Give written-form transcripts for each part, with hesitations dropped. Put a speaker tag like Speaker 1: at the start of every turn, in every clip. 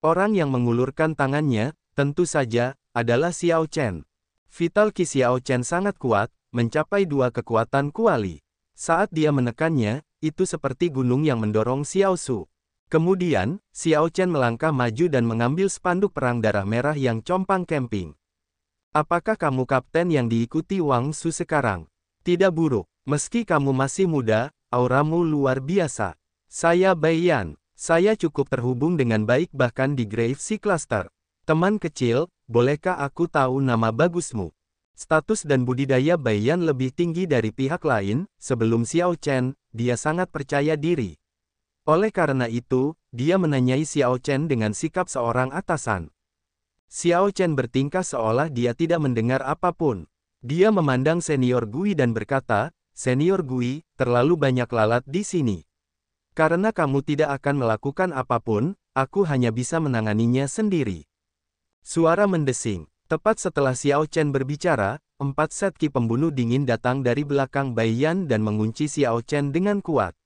Speaker 1: Orang yang mengulurkan tangannya, tentu saja, adalah Xiao Chen. Vital Qi Xiao Chen sangat kuat, mencapai 2 kekuatan kuali. Saat dia menekannya, itu seperti gunung yang mendorong Xiao Su. Kemudian, Xiao Chen melangkah maju dan mengambil spanduk perang darah merah yang compang camping. Apakah kamu kapten yang diikuti Wang Su sekarang? Tidak buruk. Meski kamu masih muda, auramu luar biasa. Saya Bai Yan. Saya cukup terhubung dengan baik bahkan di Grave Sea Cluster. Teman kecil, bolehkah aku tahu nama bagusmu? Status dan budidaya Bai Yan lebih tinggi dari pihak lain. Sebelum Xiao Chen, dia sangat percaya diri. Oleh karena itu, dia menanyai Xiao Chen dengan sikap seorang atasan. Xiao Chen bertingkah seolah dia tidak mendengar apapun. Dia memandang senior Gui dan berkata, "Senior Gui, terlalu banyak lalat di sini. Karena kamu tidak akan melakukan apapun, aku hanya bisa menanganinya sendiri." Suara mendesing. Tepat setelah Xiao Chen berbicara, 4 set ki pembunuh dingin datang dari belakang Bai Yan dan mengunci Xiao Chen dengan kuat.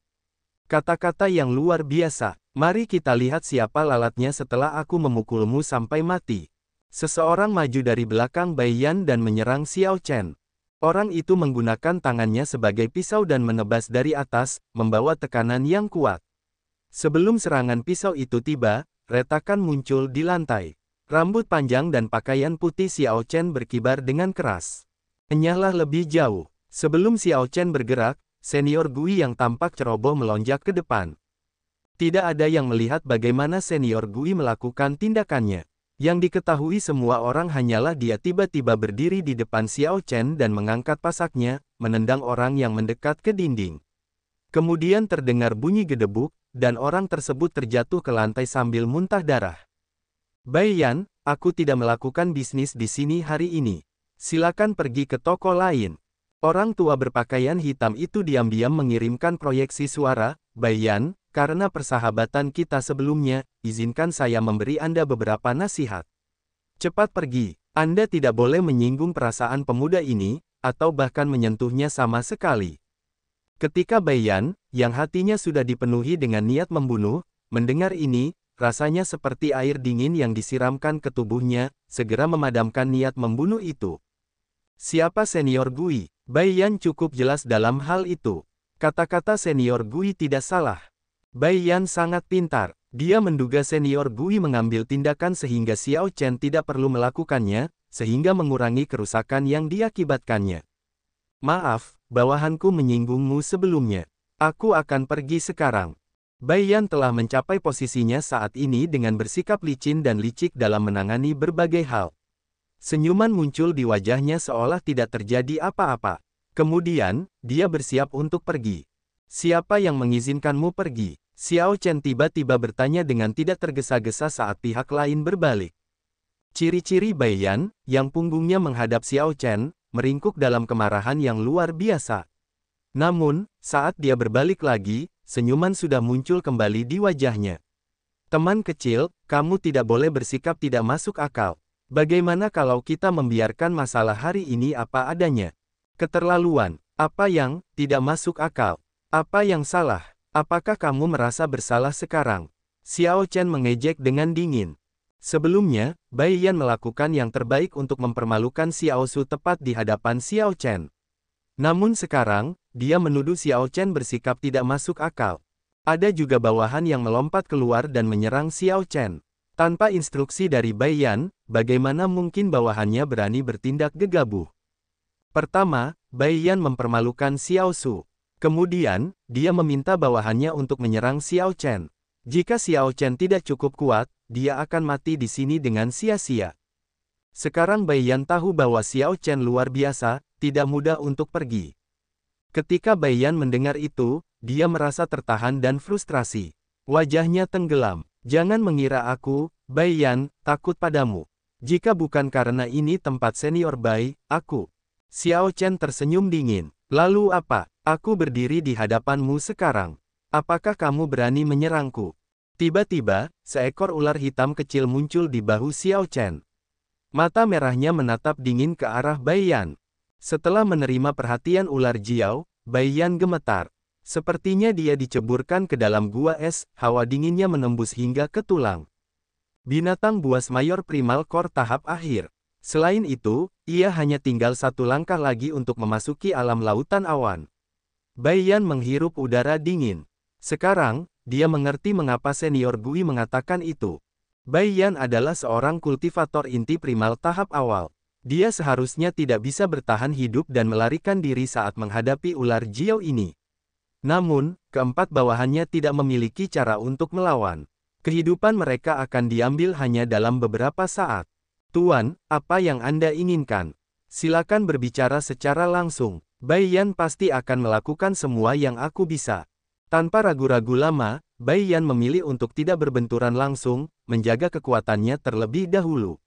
Speaker 1: Kata-kata yang luar biasa. Mari kita lihat siapa lalatnya setelah aku memukulmu sampai mati. Seseorang maju dari belakang Bai Yan dan menyerang Xiao Chen. Orang itu menggunakan tangannya sebagai pisau dan menebas dari atas, membawa tekanan yang kuat. Sebelum serangan pisau itu tiba, retakan muncul di lantai. Rambut panjang dan pakaian putih Xiao Chen berkibar dengan keras. Enyahlah lebih jauh. Sebelum Xiao Chen bergerak, senior Gui yang tampak ceroboh melonjak ke depan. Tidak ada yang melihat bagaimana senior Gui melakukan tindakannya. Yang diketahui semua orang hanyalah dia tiba-tiba berdiri di depan Xiao Chen dan mengangkat pasaknya, menendang orang yang mendekat ke dinding. Kemudian terdengar bunyi gedebuk, dan orang tersebut terjatuh ke lantai sambil muntah darah. "Bai Yan, aku tidak melakukan bisnis di sini hari ini. Silakan pergi ke toko lain." Orang tua berpakaian hitam itu diam-diam mengirimkan proyeksi suara, "Bai Yan, karena persahabatan kita sebelumnya, izinkan saya memberi Anda beberapa nasihat. Cepat pergi, Anda tidak boleh menyinggung perasaan pemuda ini, atau bahkan menyentuhnya sama sekali." Ketika Bai Yan, yang hatinya sudah dipenuhi dengan niat membunuh, mendengar ini, rasanya seperti air dingin yang disiramkan ke tubuhnya, segera memadamkan niat membunuh itu. Siapa senior Gui? Bai Yan cukup jelas dalam hal itu. Kata-kata senior Gui tidak salah. Bai Yan sangat pintar. Dia menduga senior Gui mengambil tindakan sehingga Xiao Chen tidak perlu melakukannya, sehingga mengurangi kerusakan yang diakibatkannya. "Maaf, bawahanku menyinggungmu sebelumnya. Aku akan pergi sekarang." Bai Yan telah mencapai posisinya saat ini dengan bersikap licin dan licik dalam menangani berbagai hal. Senyuman muncul di wajahnya seolah tidak terjadi apa-apa. Kemudian, dia bersiap untuk pergi. "Siapa yang mengizinkanmu pergi?" Xiao Chen tiba-tiba bertanya dengan tidak tergesa-gesa saat pihak lain berbalik. Ciri-ciri Bai Yan, yang punggungnya menghadap Xiao Chen, meringkuk dalam kemarahan yang luar biasa. Namun, saat dia berbalik lagi, senyuman sudah muncul kembali di wajahnya. "Teman kecil, kamu tidak boleh bersikap tidak masuk akal. Bagaimana kalau kita membiarkan masalah hari ini apa adanya?" "Keterlaluan. Apa yang tidak masuk akal? Apa yang salah? Apakah kamu merasa bersalah sekarang?" Xiao Chen mengejek dengan dingin. Sebelumnya, Bai Yan melakukan yang terbaik untuk mempermalukan Xiao Su tepat di hadapan Xiao Chen. Namun sekarang, dia menuduh Xiao Chen bersikap tidak masuk akal. Ada juga bawahan yang melompat keluar dan menyerang Xiao Chen. Tanpa instruksi dari Bai Yan, bagaimana mungkin bawahannya berani bertindak gegabah? Pertama, Bai Yan mempermalukan Xiao Su. Kemudian, dia meminta bawahannya untuk menyerang Xiao Chen. Jika Xiao Chen tidak cukup kuat, dia akan mati di sini dengan sia-sia. Sekarang Bai Yan tahu bahwa Xiao Chen luar biasa, tidak mudah untuk pergi. Ketika Bai Yan mendengar itu, dia merasa tertahan dan frustrasi. Wajahnya tenggelam. "Jangan mengira aku, Bai Yan, takut padamu. Jika bukan karena ini tempat senior Bai, aku." Xiao Chen tersenyum dingin. "Lalu apa? Aku berdiri di hadapanmu sekarang. Apakah kamu berani menyerangku?" Tiba-tiba, seekor ular hitam kecil muncul di bahu Xiao Chen. Mata merahnya menatap dingin ke arah Bai Yan. Setelah menerima perhatian ular Jiao, Bai Yan gemetar. Sepertinya dia diceburkan ke dalam gua es, hawa dinginnya menembus hingga ke tulang. Binatang buas mayor primal core tahap akhir. Selain itu, ia hanya tinggal satu langkah lagi untuk memasuki alam lautan awan. Bai Yan menghirup udara dingin. Sekarang, dia mengerti mengapa senior Gui mengatakan itu. Bai Yan adalah seorang kultivator inti primal tahap awal. Dia seharusnya tidak bisa bertahan hidup dan melarikan diri saat menghadapi ular Jiao ini. Namun, keempat bawahannya tidak memiliki cara untuk melawan. Kehidupan mereka akan diambil hanya dalam beberapa saat. Tuan, apa yang Anda inginkan? Silakan berbicara secara langsung. Bai Yan pasti akan melakukan semua yang aku bisa. Tanpa ragu-ragu lama, Bai Yan memilih untuk tidak berbenturan langsung, menjaga kekuatannya terlebih dahulu.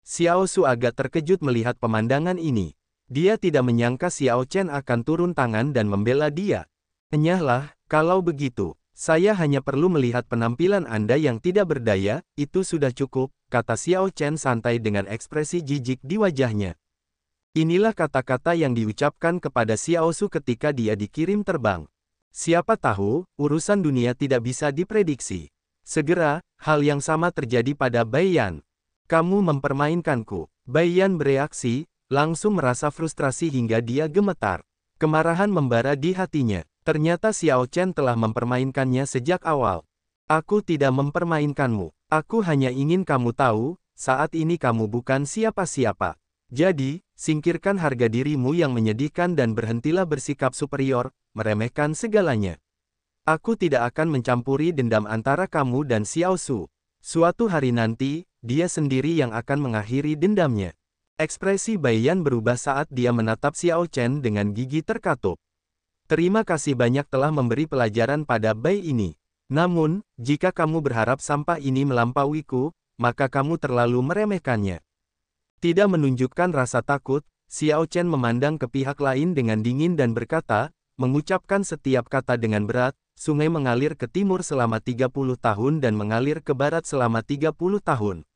Speaker 1: Xiao Su agak terkejut melihat pemandangan ini. Dia tidak menyangka Xiao Chen akan turun tangan dan membela dia. Enyahlah, kalau begitu. Saya hanya perlu melihat penampilan Anda yang tidak berdaya, itu sudah cukup, kata Xiao Chen santai dengan ekspresi jijik di wajahnya. Inilah kata-kata yang diucapkan kepada Xiao Su ketika dia dikirim terbang. Siapa tahu, urusan dunia tidak bisa diprediksi. Segera, hal yang sama terjadi pada Bai Yan. Kamu mempermainkanku. Bai Yan bereaksi, langsung merasa frustrasi hingga dia gemetar. Kemarahan membara di hatinya. Ternyata Xiao Chen telah mempermainkannya sejak awal. Aku tidak mempermainkanmu. Aku hanya ingin kamu tahu, saat ini kamu bukan siapa-siapa. Jadi, singkirkan harga dirimu yang menyedihkan dan berhentilah bersikap superior, meremehkan segalanya. Aku tidak akan mencampuri dendam antara kamu dan Xiao Su. Suatu hari nanti, dia sendiri yang akan mengakhiri dendamnya. Ekspresi Bai Yan berubah saat dia menatap Xiao Chen dengan gigi terkatup. Terima kasih banyak telah memberi pelajaran pada Bai ini. Namun, jika kamu berharap sampah ini melampauiku, maka kamu terlalu meremehkannya. Tidak menunjukkan rasa takut, Xiao Chen memandang ke pihak lain dengan dingin dan berkata, mengucapkan setiap kata dengan berat, sungai mengalir ke timur selama 30 tahun dan mengalir ke barat selama 30 tahun.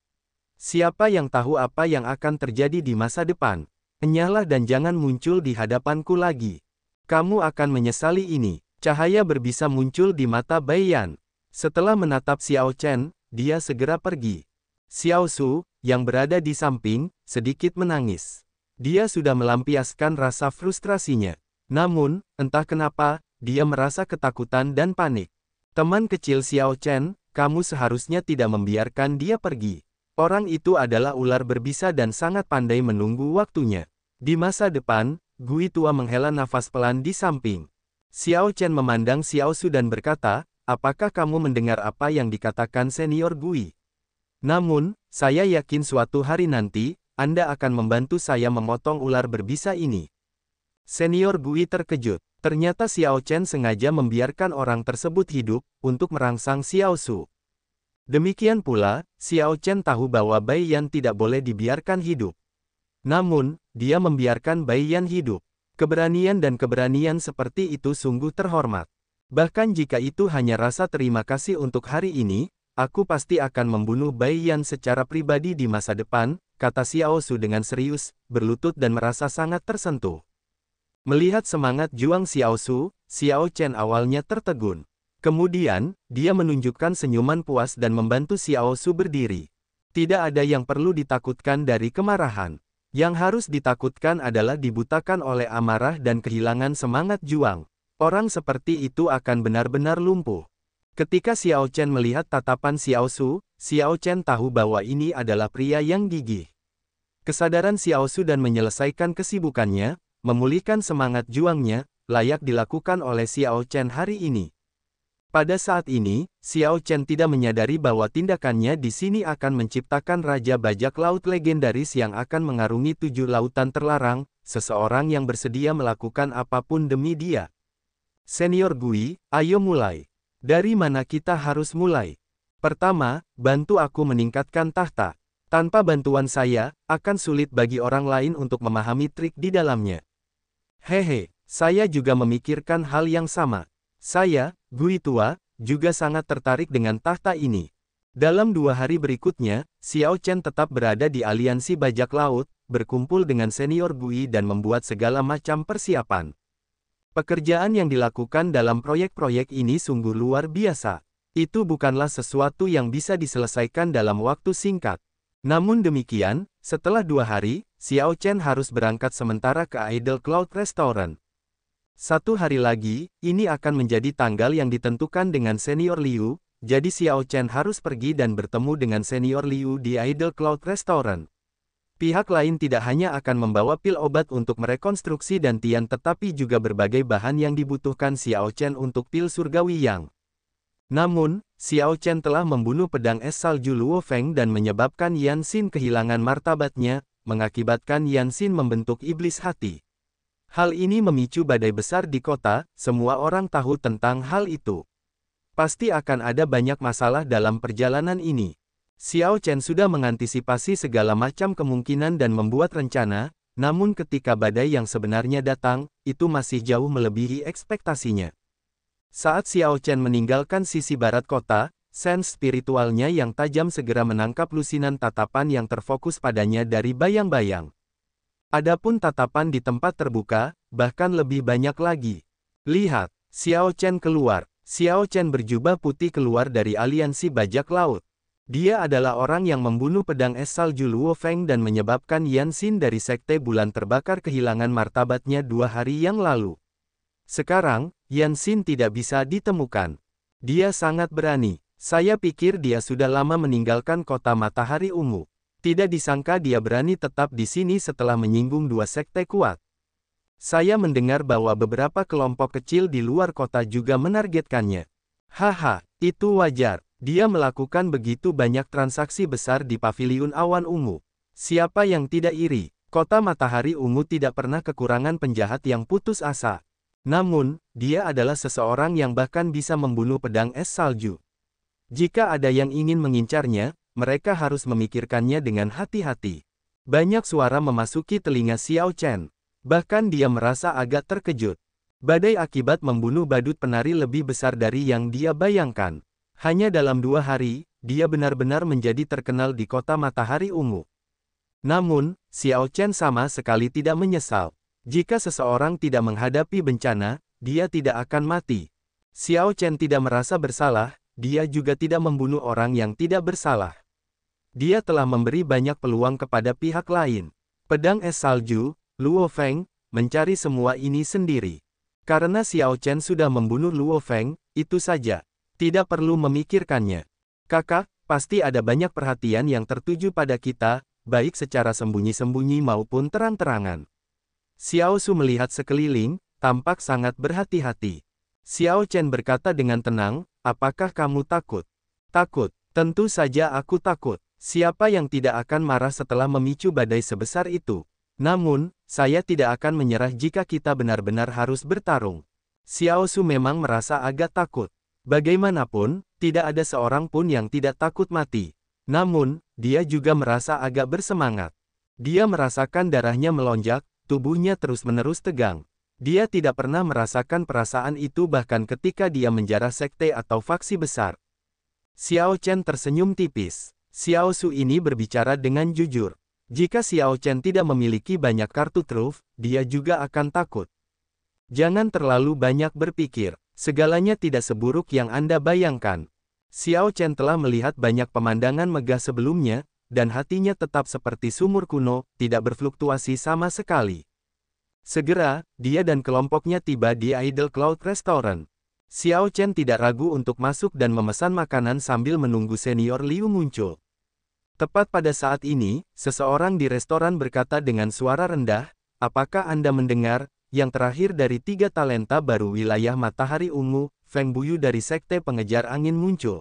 Speaker 1: Siapa yang tahu apa yang akan terjadi di masa depan? Enyahlah dan jangan muncul di hadapanku lagi. Kamu akan menyesali ini. Cahaya berbisa muncul di mata Bai Yan. Setelah menatap Xiao Chen, dia segera pergi. Xiao Su, yang berada di samping, sedikit menangis. Dia sudah melampiaskan rasa frustrasinya. Namun, entah kenapa, dia merasa ketakutan dan panik. Teman kecil Xiao Chen, kamu seharusnya tidak membiarkan dia pergi. Orang itu adalah ular berbisa dan sangat pandai menunggu waktunya. Di masa depan, Gui tua menghela nafas pelan di samping. Xiao Chen memandang Xiao Su dan berkata, apakah kamu mendengar apa yang dikatakan senior Gui? Namun, saya yakin suatu hari nanti, Anda akan membantu saya memotong ular berbisa ini. Senior Gui terkejut. Ternyata Xiao Chen sengaja membiarkan orang tersebut hidup, untuk merangsang Xiao Su. Demikian pula, Xiao Chen tahu bahwa Bai Yan tidak boleh dibiarkan hidup. Namun, dia membiarkan Bai Yan hidup. Keberanian dan keberanian seperti itu sungguh terhormat. Bahkan jika itu hanya rasa terima kasih untuk hari ini, aku pasti akan membunuh Bai Yan secara pribadi di masa depan, kata Xiao Su dengan serius, berlutut dan merasa sangat tersentuh. Melihat semangat juang Xiao Su, Xiao Chen awalnya tertegun. Kemudian, dia menunjukkan senyuman puas dan membantu Xiao Su berdiri. Tidak ada yang perlu ditakutkan dari kemarahan. Yang harus ditakutkan adalah dibutakan oleh amarah dan kehilangan semangat juang. Orang seperti itu akan benar-benar lumpuh. Ketika Xiao Chen melihat tatapan Xiao Su, Xiao Chen tahu bahwa ini adalah pria yang gigih. Kesadaran Xiao Su dan menyelesaikan kesibukannya, memulihkan semangat juangnya, layak dilakukan oleh Xiao Chen hari ini. Pada saat ini, Xiao Chen tidak menyadari bahwa tindakannya di sini akan menciptakan Raja Bajak Laut legendaris yang akan mengarungi 7 lautan terlarang, seseorang yang bersedia melakukan apapun demi dia. Senior Gui, ayo mulai. Dari mana kita harus mulai? Pertama, bantu aku meningkatkan tahta. Tanpa bantuan saya, akan sulit bagi orang lain untuk memahami trik di dalamnya. Hehe, saya juga memikirkan hal yang sama. Saya, Gui tua, juga sangat tertarik dengan tahta ini. Dalam 2 hari berikutnya, Xiao Chen tetap berada di aliansi bajak laut, berkumpul dengan senior Gui dan membuat segala macam persiapan. Pekerjaan yang dilakukan dalam proyek-proyek ini sungguh luar biasa. Itu bukanlah sesuatu yang bisa diselesaikan dalam waktu singkat. Namun demikian, setelah 2 hari, Xiao Chen harus berangkat sementara ke Idle Cloud Restaurant. 1 hari lagi, ini akan menjadi tanggal yang ditentukan dengan Senior Liu, jadi Xiao Chen harus pergi dan bertemu dengan Senior Liu di Idle Cloud Restaurant. Pihak lain tidak hanya akan membawa pil obat untuk merekonstruksi dantian tetapi juga berbagai bahan yang dibutuhkan Xiao Chen untuk pil surgawi yang. Namun, Xiao Chen telah membunuh pedang es salju Luo Feng dan menyebabkan Yan Xin kehilangan martabatnya, mengakibatkan Yan Xin membentuk iblis hati. Hal ini memicu badai besar di kota, semua orang tahu tentang hal itu. Pasti akan ada banyak masalah dalam perjalanan ini. Xiao Chen sudah mengantisipasi segala macam kemungkinan dan membuat rencana, namun ketika badai yang sebenarnya datang, itu masih jauh melebihi ekspektasinya. Saat Xiao Chen meninggalkan sisi barat kota, sense spiritualnya yang tajam segera menangkap lusinan tatapan yang terfokus padanya dari bayang-bayang. Adapun tatapan di tempat terbuka, bahkan lebih banyak lagi. Lihat, Xiao Chen keluar. Xiao Chen berjubah putih keluar dari aliansi bajak laut. Dia adalah orang yang membunuh pedang es salju Luo Feng dan menyebabkan Yan Xin dari Sekte Bulan Terbakar kehilangan martabatnya 2 hari yang lalu. Sekarang, Yan Xin tidak bisa ditemukan. Dia sangat berani. Saya pikir dia sudah lama meninggalkan kota Matahari Ungu. Tidak disangka dia berani tetap di sini setelah menyinggung 2 sekte kuat. Saya mendengar bahwa beberapa kelompok kecil di luar kota juga menargetkannya. Haha, itu wajar. Dia melakukan begitu banyak transaksi besar di Paviliun Awan Ungu. Siapa yang tidak iri? Kota Matahari Ungu tidak pernah kekurangan penjahat yang putus asa. Namun, dia adalah seseorang yang bahkan bisa membunuh pedang es salju. Jika ada yang ingin mengincarnya, mereka harus memikirkannya dengan hati-hati. Banyak suara memasuki telinga Xiao Chen. Bahkan dia merasa agak terkejut. Badai akibat membunuh badut penari lebih besar dari yang dia bayangkan. Hanya dalam 2 hari, dia benar-benar menjadi terkenal di kota Matahari Ungu. Namun, Xiao Chen sama sekali tidak menyesal. Jika seseorang tidak menghadapi bencana, dia tidak akan mati. Xiao Chen tidak merasa bersalah, dia juga tidak membunuh orang yang tidak bersalah. Dia telah memberi banyak peluang kepada pihak lain. Pedang es salju, Luo Feng, mencari semua ini sendiri. Karena Xiao Chen sudah membunuh Luo Feng, itu saja. Tidak perlu memikirkannya. Kakak, pasti ada banyak perhatian yang tertuju pada kita, baik secara sembunyi-sembunyi maupun terang-terangan. Xiao Su melihat sekeliling, tampak sangat berhati-hati. Xiao Chen berkata dengan tenang, apakah kamu takut? Takut, tentu saja aku takut. Siapa yang tidak akan marah setelah memicu badai sebesar itu? Namun, saya tidak akan menyerah jika kita benar-benar harus bertarung. Xiao Su memang merasa agak takut. Bagaimanapun, tidak ada seorang pun yang tidak takut mati. Namun, dia juga merasa agak bersemangat. Dia merasakan darahnya melonjak, tubuhnya terus-menerus tegang. Dia tidak pernah merasakan perasaan itu bahkan ketika dia menjarah sekte atau faksi besar. Xiao Chen tersenyum tipis. Xiao Su ini berbicara dengan jujur. Jika Xiao Chen tidak memiliki banyak kartu truf, dia juga akan takut. Jangan terlalu banyak berpikir. Segalanya tidak seburuk yang Anda bayangkan. Xiao Chen telah melihat banyak pemandangan megah sebelumnya, dan hatinya tetap seperti sumur kuno, tidak berfluktuasi sama sekali. Segera, dia dan kelompoknya tiba di Idle Cloud Restaurant. Xiao Chen tidak ragu untuk masuk dan memesan makanan sambil menunggu Senior Liu muncul. Tepat pada saat ini, seseorang di restoran berkata dengan suara rendah, apakah Anda mendengar, yang terakhir dari 3 talenta baru wilayah Matahari Ungu, Feng Buyu dari Sekte Pengejar Angin muncul.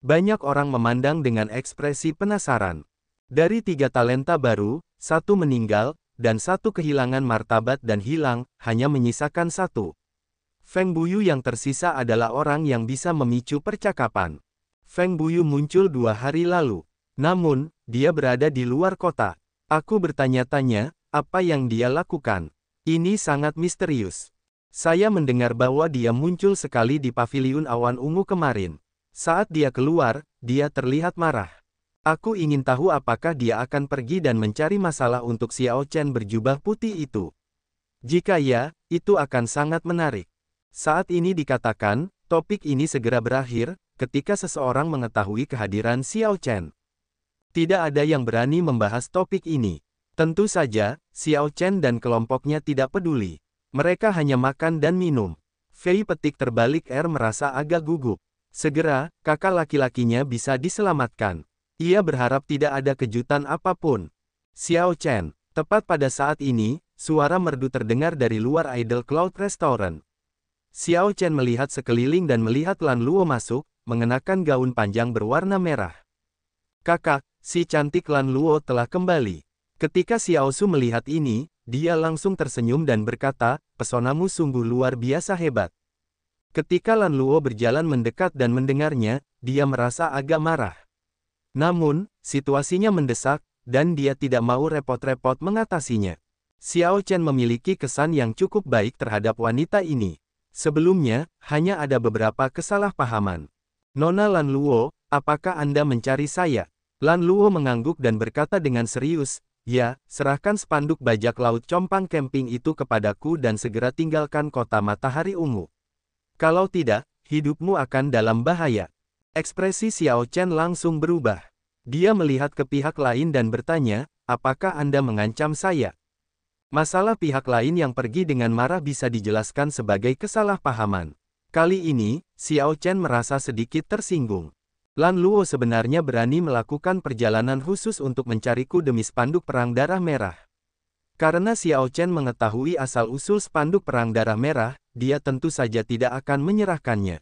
Speaker 1: Banyak orang memandang dengan ekspresi penasaran. Dari 3 talenta baru, 1 meninggal, dan 1 kehilangan martabat dan hilang, hanya menyisakan 1. Feng Buyu yang tersisa adalah orang yang bisa memicu percakapan. Feng Buyu muncul 2 hari lalu. Namun, dia berada di luar kota. Aku bertanya-tanya, apa yang dia lakukan? Ini sangat misterius. Saya mendengar bahwa dia muncul sekali di Paviliun Awan Ungu kemarin. Saat dia keluar, dia terlihat marah. Aku ingin tahu apakah dia akan pergi dan mencari masalah untuk Xiao Chen berjubah putih itu. Jika ya, itu akan sangat menarik. Saat ini dikatakan, Topik ini segera berakhir, ketika seseorang mengetahui kehadiran Xiao Chen. Tidak ada yang berani membahas topik ini. Tentu saja, Xiao Chen dan kelompoknya tidak peduli. Mereka hanya makan dan minum. Fei petik terbalik merasa agak gugup. Segera, kakak laki-lakinya bisa diselamatkan. Ia berharap tidak ada kejutan apapun. Xiao Chen. Tepat pada saat ini, suara merdu terdengar dari luar Idle Cloud Restaurant. Xiao Chen melihat sekeliling dan melihat Lan Luo masuk, mengenakan gaun panjang berwarna merah. Kakak, si cantik Lan Luo telah kembali. Ketika Xiao Su melihat ini, dia langsung tersenyum dan berkata, pesonamu sungguh luar biasa hebat. Ketika Lan Luo berjalan mendekat dan mendengarnya, dia merasa agak marah. Namun, situasinya mendesak, dan dia tidak mau repot-repot mengatasinya. Xiao Chen memiliki kesan yang cukup baik terhadap wanita ini. Sebelumnya, hanya ada beberapa kesalahpahaman. Nona Lan Luo, apakah Anda mencari saya? Lan Luo mengangguk dan berkata dengan serius, ya, serahkan spanduk bajak laut compang camping itu kepadaku dan segera tinggalkan kota matahari ungu. Kalau tidak, hidupmu akan dalam bahaya. Ekspresi Xiao Chen langsung berubah. Dia melihat ke pihak lain dan bertanya, apakah Anda mengancam saya? Masalah pihak lain yang pergi dengan marah bisa dijelaskan sebagai kesalahpahaman. Kali ini, Xiao Chen merasa sedikit tersinggung. Lan Luo sebenarnya berani melakukan perjalanan khusus untuk mencariku demi spanduk perang darah merah. Karena Xiao Chen mengetahui asal-usul spanduk perang darah merah, dia tentu saja tidak akan menyerahkannya.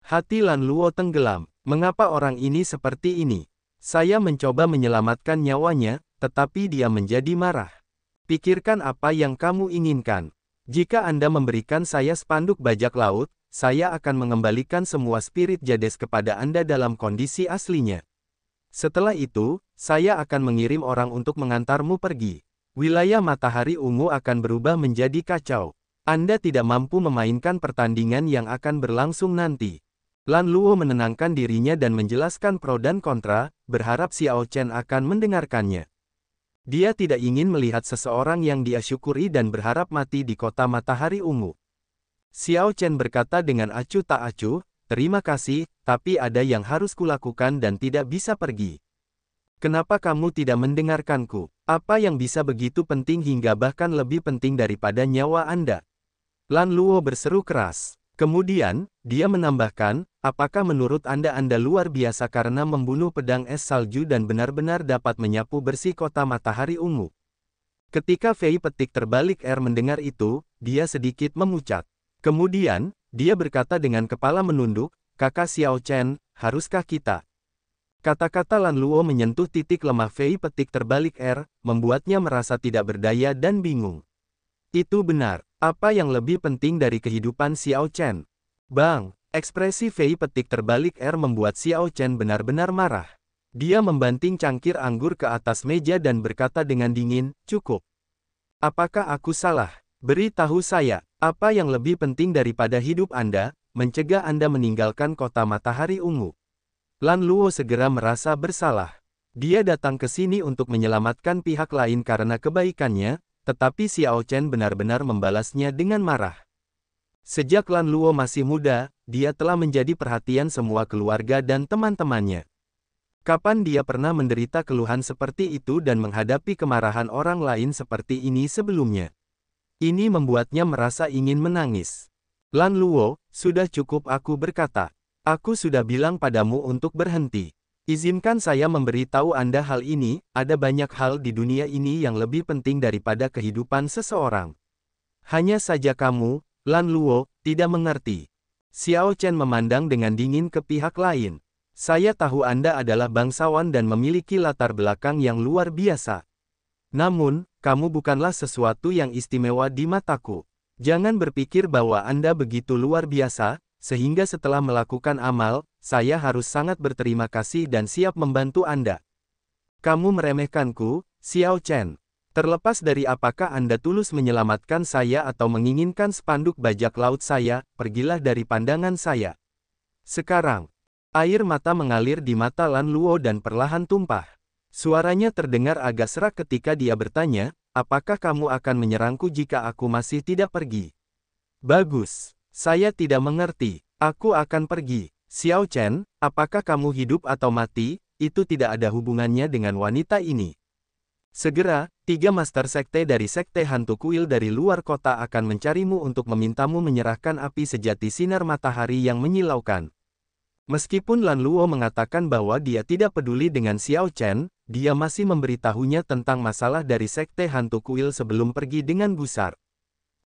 Speaker 1: Hati Lan Luo tenggelam. Mengapa orang ini seperti ini? Saya mencoba menyelamatkan nyawanya, tetapi dia menjadi marah. Pikirkan apa yang kamu inginkan. Jika Anda memberikan saya spanduk bajak laut, saya akan mengembalikan semua spirit Jades kepada Anda dalam kondisi aslinya. Setelah itu, saya akan mengirim orang untuk mengantarmu pergi. Wilayah matahari ungu akan berubah menjadi kacau. Anda tidak mampu memainkan pertandingan yang akan berlangsung nanti. Lan Luo menenangkan dirinya dan menjelaskan pro dan kontra, berharap Xiao Chen akan mendengarkannya. Dia tidak ingin melihat seseorang yang dia syukuri dan berharap mati di kota matahari ungu. Xiao Chen berkata dengan acuh tak acuh, terima kasih, tapi ada yang harus kulakukan dan tidak bisa pergi. Kenapa kamu tidak mendengarkanku? Apa yang bisa begitu penting hingga bahkan lebih penting daripada nyawa Anda? Lan Luo berseru keras. Kemudian, dia menambahkan, apakah menurut Anda luar biasa karena membunuh pedang es salju dan benar-benar dapat menyapu bersih kota matahari ungu? Ketika Fei petik terbalik mendengar itu, dia sedikit memucat. Kemudian, dia berkata dengan kepala menunduk, kakak Xiao Chen, haruskah kita? Kata-kata Lan Luo menyentuh titik lemah Fei petik terbalik membuatnya merasa tidak berdaya dan bingung. Itu benar. Apa yang lebih penting dari kehidupan Xiao Chen? Bang, ekspresi Fei petik terbalik membuat Xiao Chen benar-benar marah. Dia membanting cangkir anggur ke atas meja dan berkata dengan dingin, cukup. Apakah aku salah? Beritahu saya, apa yang lebih penting daripada hidup Anda, mencegah Anda meninggalkan kota matahari ungu? Lan Luo segera merasa bersalah. Dia datang ke sini untuk menyelamatkan pihak lain karena kebaikannya, tetapi Xiao Chen benar-benar membalasnya dengan marah. Sejak Lan Luo masih muda, dia telah menjadi perhatian semua keluarga dan teman-temannya. Kapan dia pernah menderita keluhan seperti itu dan menghadapi kemarahan orang lain seperti ini sebelumnya? Ini membuatnya merasa ingin menangis. Lan Luo, sudah cukup aku berkata. Aku sudah bilang padamu untuk berhenti. Izinkan saya memberitahu Anda hal ini, ada banyak hal di dunia ini yang lebih penting daripada kehidupan seseorang. Hanya saja kamu, Lan Luo, tidak mengerti. Xiao Chen memandang dengan dingin ke pihak lain. Saya tahu Anda adalah bangsawan dan memiliki latar belakang yang luar biasa. Namun, kamu bukanlah sesuatu yang istimewa di mataku. Jangan berpikir bahwa Anda begitu luar biasa, sehingga setelah melakukan amal, saya harus sangat berterima kasih dan siap membantu Anda. Kamu meremehkanku, Xiao Chen. Terlepas dari apakah Anda tulus menyelamatkan saya atau menginginkan spanduk bajak laut saya, pergilah dari pandangan saya. Sekarang, air mata mengalir di mata Lan Luo dan perlahan tumpah. Suaranya terdengar agak serak ketika dia bertanya, apakah kamu akan menyerangku jika aku masih tidak pergi? Bagus. Saya tidak mengerti. Aku akan pergi. Xiao Chen, apakah kamu hidup atau mati? Itu tidak ada hubungannya dengan wanita ini. Segera, 3 master sekte dari sekte hantu kuil dari luar kota akan mencarimu untuk memintamu menyerahkan api sejati sinar matahari yang menyilaukan. Meskipun Lan Luo mengatakan bahwa dia tidak peduli dengan Xiao Chen, dia masih memberitahunya tentang masalah dari sekte hantu kuil sebelum pergi dengan gusar.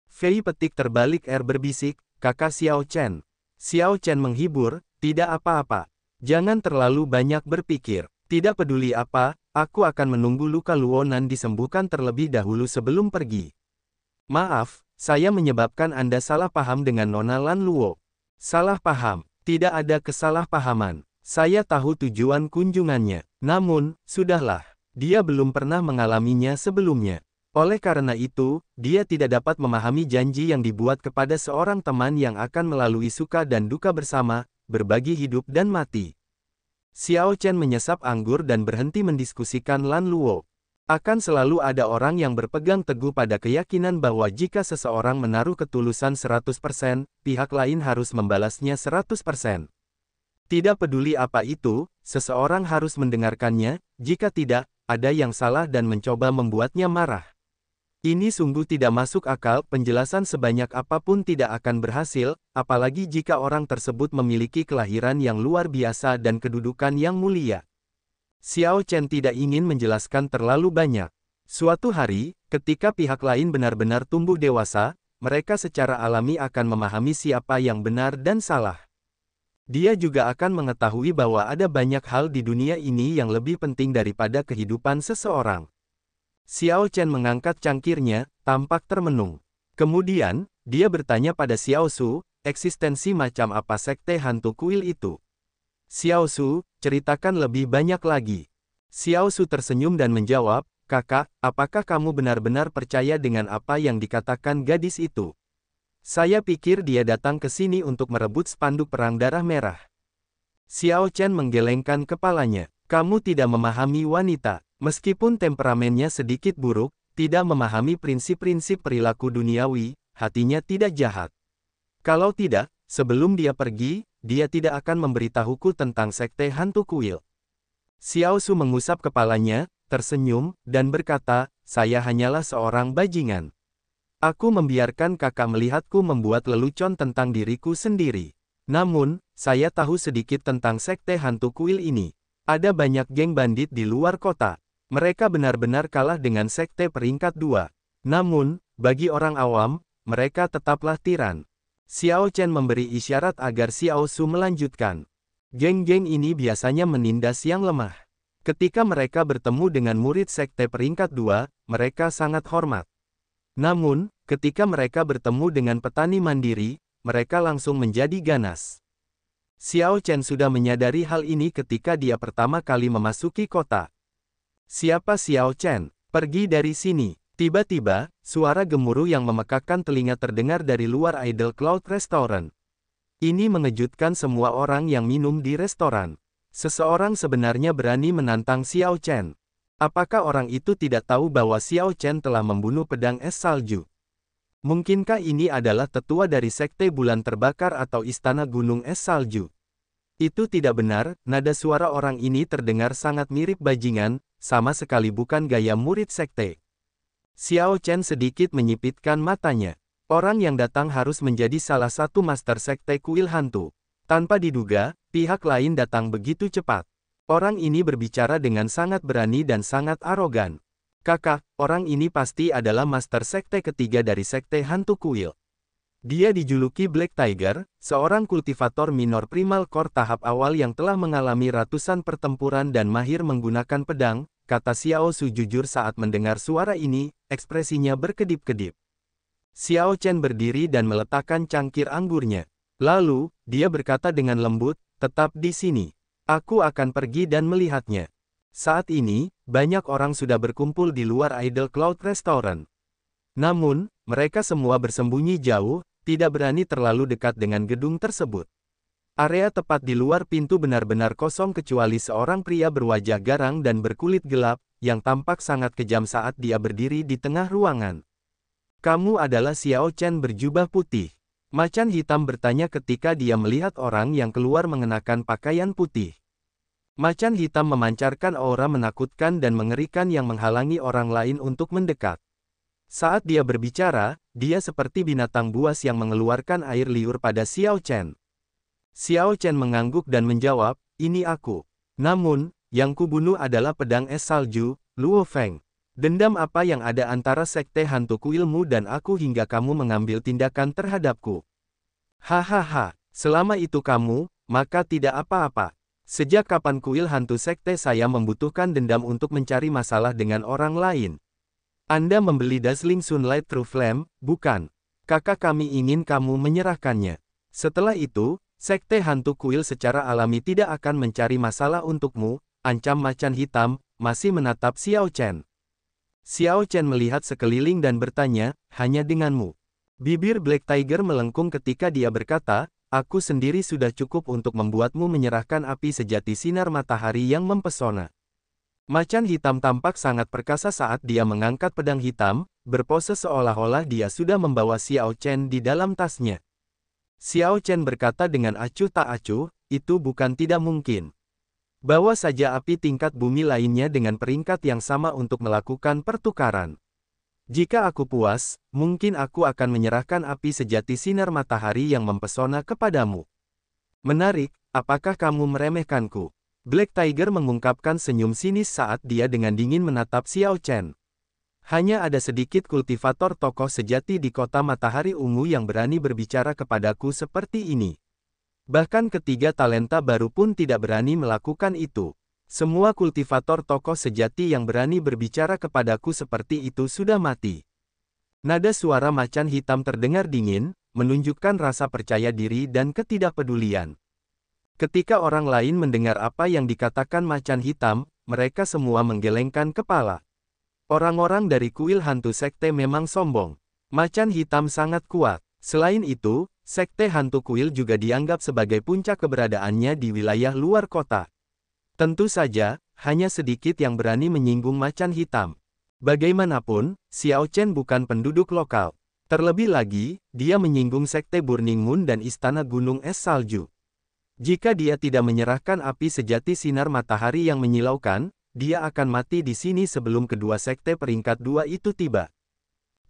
Speaker 1: Fei petik terbalik berbisik, kakak Xiao Chen. Xiao Chen menghibur, tidak apa-apa. Jangan terlalu banyak berpikir. Tidak peduli apa, aku akan menunggu luka Luonan disembuhkan terlebih dahulu sebelum pergi. Maaf, saya menyebabkan Anda salah paham dengan Nona Lan Luo. Salah paham, tidak ada kesalahpahaman. Saya tahu tujuan kunjungannya. Namun, sudahlah. Dia belum pernah mengalaminya sebelumnya. Oleh karena itu, dia tidak dapat memahami janji yang dibuat kepada seorang teman yang akan melalui suka dan duka bersama, berbagi hidup dan mati. Xiao Chen menyesap anggur dan berhenti mendiskusikan Lan Luo. Akan selalu ada orang yang berpegang teguh pada keyakinan bahwa jika seseorang menaruh ketulusan 100%, pihak lain harus membalasnya 100%. Tidak peduli apa itu, seseorang harus mendengarkannya, jika tidak, ada yang salah dan mencoba membuatnya marah. Ini sungguh tidak masuk akal, penjelasan sebanyak apapun tidak akan berhasil, apalagi jika orang tersebut memiliki kelahiran yang luar biasa dan kedudukan yang mulia. Xiao Chen tidak ingin menjelaskan terlalu banyak. Suatu hari, ketika pihak lain benar-benar tumbuh dewasa, mereka secara alami akan memahami siapa yang benar dan salah. Dia juga akan mengetahui bahwa ada banyak hal di dunia ini yang lebih penting daripada kehidupan seseorang. Xiao Chen mengangkat cangkirnya, tampak termenung. Kemudian, dia bertanya pada Xiao Su, eksistensi macam apa sekte hantu kuil itu? Xiao Su, ceritakan lebih banyak lagi. Xiao Su tersenyum dan menjawab, kakak, apakah kamu benar-benar percaya dengan apa yang dikatakan gadis itu? Saya pikir dia datang ke sini untuk merebut spanduk perang darah merah. Xiao Chen menggelengkan kepalanya. Kamu tidak memahami wanita. Meskipun temperamennya sedikit buruk, tidak memahami prinsip-prinsip perilaku duniawi, hatinya tidak jahat. Kalau tidak, sebelum dia pergi, dia tidak akan memberitahuku tentang sekte hantu kuil. Xiao Su mengusap kepalanya, tersenyum, dan berkata, saya hanyalah seorang bajingan. Aku membiarkan kakak melihatku membuat lelucon tentang diriku sendiri. Namun, saya tahu sedikit tentang sekte hantu kuil ini. Ada banyak geng bandit di luar kota. Mereka benar-benar kalah dengan sekte peringkat 2. Namun, bagi orang awam, mereka tetaplah tiran. Xiao Chen memberi isyarat agar Xiao Su melanjutkan. Geng-geng ini biasanya menindas yang lemah. Ketika mereka bertemu dengan murid sekte peringkat 2, mereka sangat hormat. Namun, ketika mereka bertemu dengan petani mandiri, mereka langsung menjadi ganas. Xiao Chen sudah menyadari hal ini ketika dia pertama kali memasuki kota. Siapa Xiao Chen? Pergi dari sini. Tiba-tiba, suara gemuruh yang memekakkan telinga terdengar dari luar Idle Cloud Restaurant. Ini mengejutkan semua orang yang minum di restoran. Seseorang sebenarnya berani menantang Xiao Chen. Apakah orang itu tidak tahu bahwa Xiao Chen telah membunuh pedang es salju? Mungkinkah ini adalah tetua dari sekte bulan terbakar atau istana gunung es salju? Itu tidak benar, nada suara orang ini terdengar sangat mirip bajingan, sama sekali bukan gaya murid sekte. Xiao Chen sedikit menyipitkan matanya. Orang yang datang harus menjadi salah satu master sekte kuil hantu. Tanpa diduga, pihak lain datang begitu cepat. Orang ini berbicara dengan sangat berani dan sangat arogan. Kakak, orang ini pasti adalah master sekte ketiga dari sekte hantu kuil. Dia dijuluki Black Tiger, seorang kultivator minor primal core tahap awal yang telah mengalami ratusan pertempuran dan mahir menggunakan pedang, kata Xiao Su jujur saat mendengar suara ini, ekspresinya berkedip-kedip. Xiao Chen berdiri dan meletakkan cangkir anggurnya. Lalu, dia berkata dengan lembut, tetap di sini. Aku akan pergi dan melihatnya. Saat ini, banyak orang sudah berkumpul di luar Idle Cloud Restaurant. Namun, mereka semua bersembunyi jauh, tidak berani terlalu dekat dengan gedung tersebut. Area tepat di luar pintu benar-benar kosong kecuali seorang pria berwajah garang dan berkulit gelap, yang tampak sangat kejam saat dia berdiri di tengah ruangan. Kamu adalah Xiao Chen berjubah putih. Macan hitam bertanya ketika dia melihat orang yang keluar mengenakan pakaian putih. Macan hitam memancarkan aura menakutkan dan mengerikan yang menghalangi orang lain untuk mendekat. Saat dia berbicara, dia seperti binatang buas yang mengeluarkan air liur pada Xiao Chen. Xiao Chen mengangguk dan menjawab, "Ini aku. Namun, yang kubunuh adalah pedang es salju, Luo Feng. Dendam apa yang ada antara sekte hantu kuilmu dan aku hingga kamu mengambil tindakan terhadapku? Hahaha, selama itu kamu, maka tidak apa-apa. Sejak kapan kuil hantu sekte saya membutuhkan dendam untuk mencari masalah dengan orang lain? Anda membeli Dazzling Sunlight True Flame, bukan? Kakak kami ingin kamu menyerahkannya. Setelah itu, sekte hantu kuil secara alami tidak akan mencari masalah untukmu," ancam macan hitam, masih menatap Xiao Chen. Xiao Chen melihat sekeliling dan bertanya, "Hanya denganmu?" Bibir Black Tiger melengkung ketika dia berkata, "Aku sendiri sudah cukup untuk membuatmu menyerahkan api sejati sinar matahari yang mempesona." Macan hitam tampak sangat perkasa saat dia mengangkat pedang hitam, berpose seolah-olah dia sudah membawa Xiao Chen di dalam tasnya. Xiao Chen berkata dengan acuh tak acuh, "Itu bukan tidak mungkin. Bawa saja api tingkat bumi lainnya dengan peringkat yang sama untuk melakukan pertukaran. Jika aku puas, mungkin aku akan menyerahkan api sejati sinar matahari yang mempesona kepadamu." "Menarik, apakah kamu meremehkanku?" Black Tiger mengungkapkan senyum sinis saat dia dengan dingin menatap Xiao Chen. "Hanya ada sedikit kultivator tokoh sejati di kota matahari ungu yang berani berbicara kepadaku seperti ini. Bahkan ketiga talenta baru pun tidak berani melakukan itu. Semua kultivator tokoh sejati yang berani berbicara kepadaku seperti itu sudah mati." Nada suara macan hitam terdengar dingin, menunjukkan rasa percaya diri dan ketidakpedulian. Ketika orang lain mendengar apa yang dikatakan macan hitam, mereka semua menggelengkan kepala. Orang-orang dari kuil hantu sekte memang sombong. Macan hitam sangat kuat. Selain itu, sekte hantu kuil juga dianggap sebagai puncak keberadaannya di wilayah luar kota. Tentu saja, hanya sedikit yang berani menyinggung macan hitam. Bagaimanapun, Xiao Chen bukan penduduk lokal. Terlebih lagi, dia menyinggung sekte Burning Moon dan istana gunung es salju. Jika dia tidak menyerahkan api sejati sinar matahari yang menyilaukan, dia akan mati di sini sebelum kedua sekte peringkat 2 itu tiba.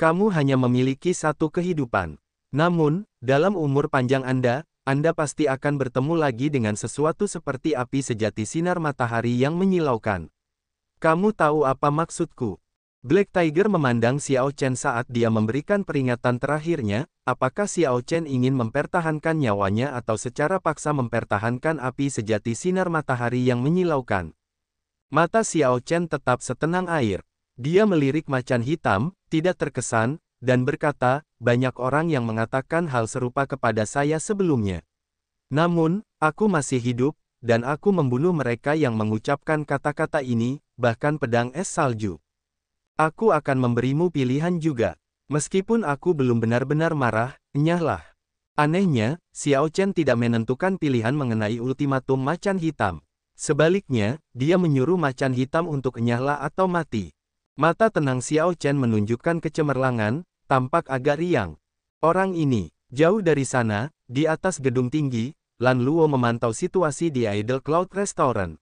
Speaker 1: Kamu hanya memiliki satu kehidupan. Namun, dalam umur panjang Anda pasti akan bertemu lagi dengan sesuatu seperti api sejati sinar matahari yang menyilaukan. Kamu tahu apa maksudku? Black Tiger memandang Xiao Chen saat dia memberikan peringatan terakhirnya. Apakah Xiao Chen ingin mempertahankan nyawanya atau secara paksa mempertahankan api sejati sinar matahari yang menyilaukan? Mata Xiao Chen tetap setenang air. Dia melirik macan hitam, tidak terkesan, dan berkata, "Banyak orang yang mengatakan hal serupa kepada saya sebelumnya. Namun, aku masih hidup, dan aku membunuh mereka yang mengucapkan kata-kata ini, bahkan pedang es salju. Aku akan memberimu pilihan juga. Meskipun aku belum benar-benar marah, enyahlah." Anehnya, Xiao Chen tidak menentukan pilihan mengenai ultimatum macan hitam. Sebaliknya, dia menyuruh macan hitam untuk enyahlah atau mati. Mata tenang Xiao Chen menunjukkan kecemerlangan, tampak agak riang. Orang ini, jauh dari sana, di atas gedung tinggi, Lan Luo memantau situasi di Idle Cloud Restaurant.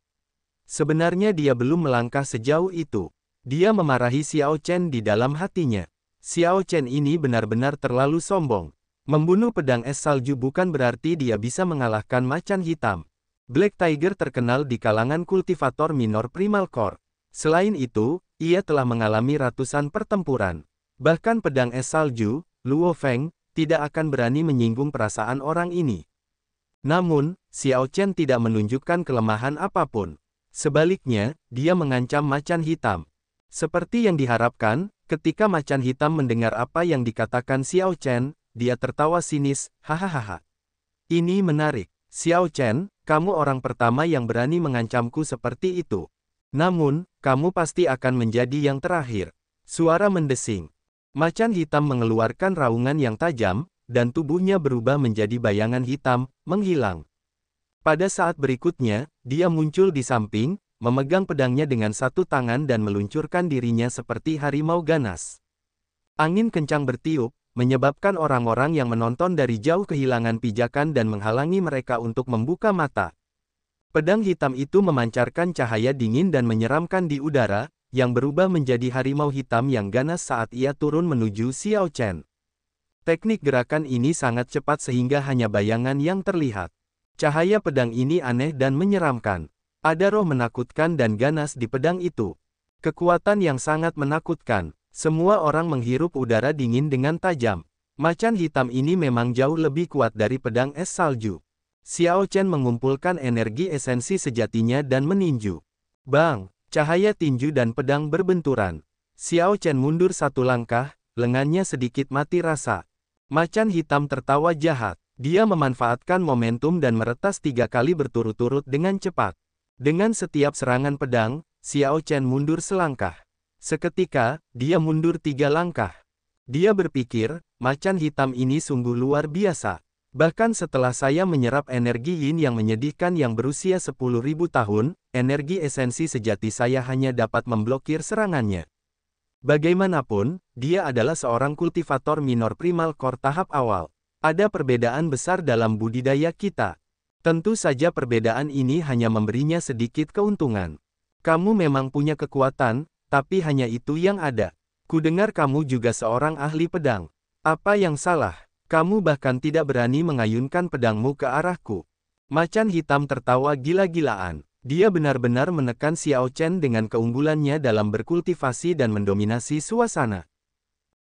Speaker 1: Sebenarnya dia belum melangkah sejauh itu. Dia memarahi Xiao Chen di dalam hatinya. Xiao Chen ini benar-benar terlalu sombong. Membunuh pedang es salju bukan berarti dia bisa mengalahkan macan hitam. Black Tiger terkenal di kalangan kultivator minor Primal Core. Selain itu, ia telah mengalami ratusan pertempuran. Bahkan pedang es salju, Luo Feng, tidak akan berani menyinggung perasaan orang ini. Namun, Xiao Chen tidak menunjukkan kelemahan apapun. Sebaliknya, dia mengancam macan hitam. Seperti yang diharapkan, ketika macan hitam mendengar apa yang dikatakan Xiao Chen, dia tertawa sinis, "Hahaha. Ini menarik. Xiao Chen, kamu orang pertama yang berani mengancamku seperti itu. Namun, kamu pasti akan menjadi yang terakhir." Suara mendesing. Macan hitam mengeluarkan raungan yang tajam, dan tubuhnya berubah menjadi bayangan hitam, menghilang. Pada saat berikutnya, dia muncul di samping, memegang pedangnya dengan satu tangan dan meluncurkan dirinya seperti harimau ganas. Angin kencang bertiup, menyebabkan orang-orang yang menonton dari jauh kehilangan pijakan dan menghalangi mereka untuk membuka mata. Pedang hitam itu memancarkan cahaya dingin dan menyeramkan di udara, yang berubah menjadi harimau hitam yang ganas saat ia turun menuju Xiao Chen. Teknik gerakan ini sangat cepat sehingga hanya bayangan yang terlihat. Cahaya pedang ini aneh dan menyeramkan. Ada roh menakutkan dan ganas di pedang itu. Kekuatan yang sangat menakutkan. Semua orang menghirup udara dingin dengan tajam. Macan hitam ini memang jauh lebih kuat dari pedang es salju. Xiao Chen mengumpulkan energi esensi sejatinya dan meninju. Bang! Cahaya tinju dan pedang berbenturan. Xiao Chen mundur satu langkah, lengannya sedikit mati rasa. Macan hitam tertawa jahat. Dia memanfaatkan momentum dan meretas 3 kali berturut-turut dengan cepat. Dengan setiap serangan pedang, Xiao Chen mundur selangkah. Seketika, dia mundur 3 langkah. Dia berpikir, macan hitam ini sungguh luar biasa. Bahkan setelah saya menyerap energi yin yang menyedihkan yang berusia 10.000 tahun, energi esensi sejati saya hanya dapat memblokir serangannya. Bagaimanapun, dia adalah seorang kultivator minor primal core tahap awal. Ada perbedaan besar dalam budidaya kita. Tentu saja perbedaan ini hanya memberinya sedikit keuntungan. Kamu memang punya kekuatan, tapi hanya itu yang ada. Kudengar kamu juga seorang ahli pedang. Apa yang salah? Kamu bahkan tidak berani mengayunkan pedangmu ke arahku. Macan hitam tertawa gila-gilaan. Dia benar-benar menekan Xiao Chen dengan keunggulannya dalam berkultivasi dan mendominasi suasana.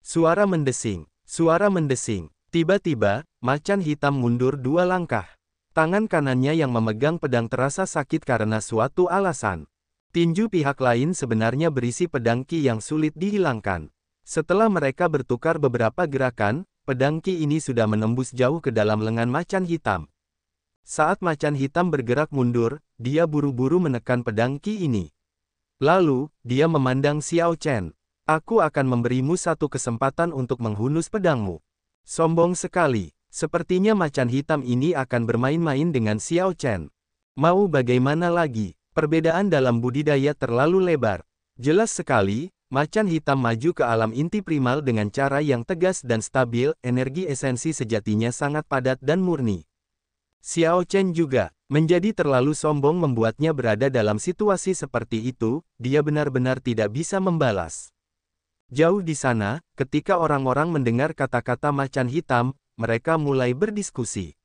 Speaker 1: Suara mendesing. Suara mendesing. Tiba-tiba, macan hitam mundur 2 langkah. Tangan kanannya yang memegang pedang terasa sakit karena suatu alasan. Tinju pihak lain sebenarnya berisi pedang ki yang sulit dihilangkan. Setelah mereka bertukar beberapa gerakan, pedang ki ini sudah menembus jauh ke dalam lengan macan hitam. Saat macan hitam bergerak mundur, dia buru-buru menekan pedang ki ini. Lalu, dia memandang Xiao Chen. Aku akan memberimu satu kesempatan untuk menghunus pedangmu. Sombong sekali. Sepertinya macan hitam ini akan bermain-main dengan Xiao Chen. Mau bagaimana lagi? Perbedaan dalam budidaya terlalu lebar. Jelas sekali, macan hitam maju ke alam inti primal dengan cara yang tegas dan stabil, energi esensi sejatinya sangat padat dan murni. Xiao Chen juga, menjadi terlalu sombong membuatnya berada dalam situasi seperti itu, dia benar-benar tidak bisa membalas. Jauh di sana, ketika orang-orang mendengar kata-kata macan hitam, mereka mulai berdiskusi.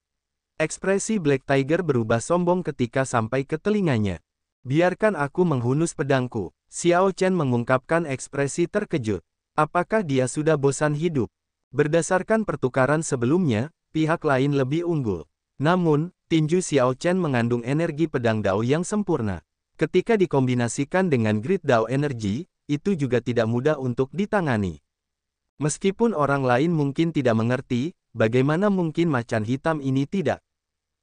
Speaker 1: Ekspresi Black Tiger berubah sombong ketika sampai ke telinganya. Biarkan aku menghunus pedangku. Xiao Chen mengungkapkan ekspresi terkejut. Apakah dia sudah bosan hidup? Berdasarkan pertukaran sebelumnya, pihak lain lebih unggul. Namun, tinju Xiao Chen mengandung energi pedang Dao yang sempurna. Ketika dikombinasikan dengan Grid Dao Energy, itu juga tidak mudah untuk ditangani. Meskipun orang lain mungkin tidak mengerti, bagaimana mungkin macan hitam ini tidak.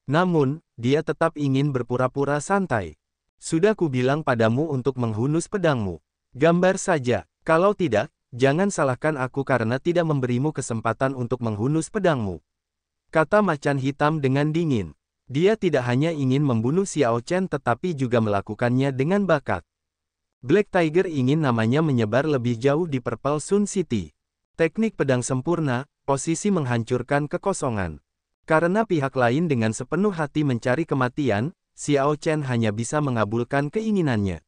Speaker 1: Namun, dia tetap ingin berpura-pura santai. Sudah kubilang padamu untuk menghunus pedangmu. Gambar saja, kalau tidak, jangan salahkan aku karena tidak memberimu kesempatan untuk menghunus pedangmu. Kata macan hitam dengan dingin. Dia tidak hanya ingin membunuh Xiao Chen tetapi juga melakukannya dengan bakat. Black Tiger ingin namanya menyebar lebih jauh di Purple Sun City. Teknik pedang sempurna, posisi menghancurkan kekosongan. Karena pihak lain dengan sepenuh hati mencari kematian, Xiao Chen hanya bisa mengabulkan keinginannya.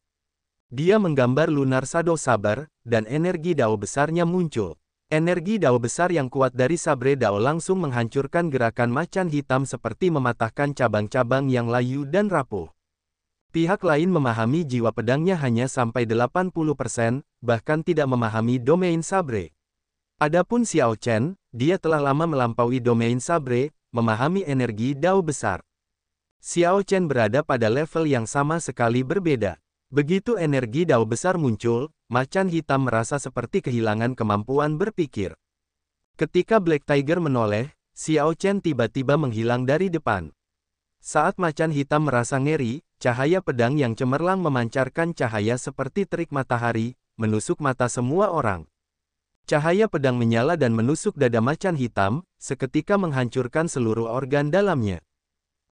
Speaker 1: Dia menggambar Lunar Shadow Saber, dan energi Dao besarnya muncul. Energi Dao besar yang kuat dari Sabre Dao langsung menghancurkan gerakan macan hitam seperti mematahkan cabang-cabang yang layu dan rapuh. Pihak lain memahami jiwa pedangnya hanya sampai 80%, bahkan tidak memahami domain Sabre. Adapun Xiao Chen, dia telah lama melampaui domain Sabre, memahami energi Dao besar. Xiao Chen berada pada level yang sama sekali berbeda. Begitu energi Dao besar muncul, macan hitam merasa seperti kehilangan kemampuan berpikir. Ketika Black Tiger menoleh, Xiao Chen tiba-tiba menghilang dari depan. Saat macan hitam merasa ngeri, cahaya pedang yang cemerlang memancarkan cahaya seperti terik matahari, menusuk mata semua orang. Cahaya pedang menyala dan menusuk dada macan hitam, seketika menghancurkan seluruh organ dalamnya.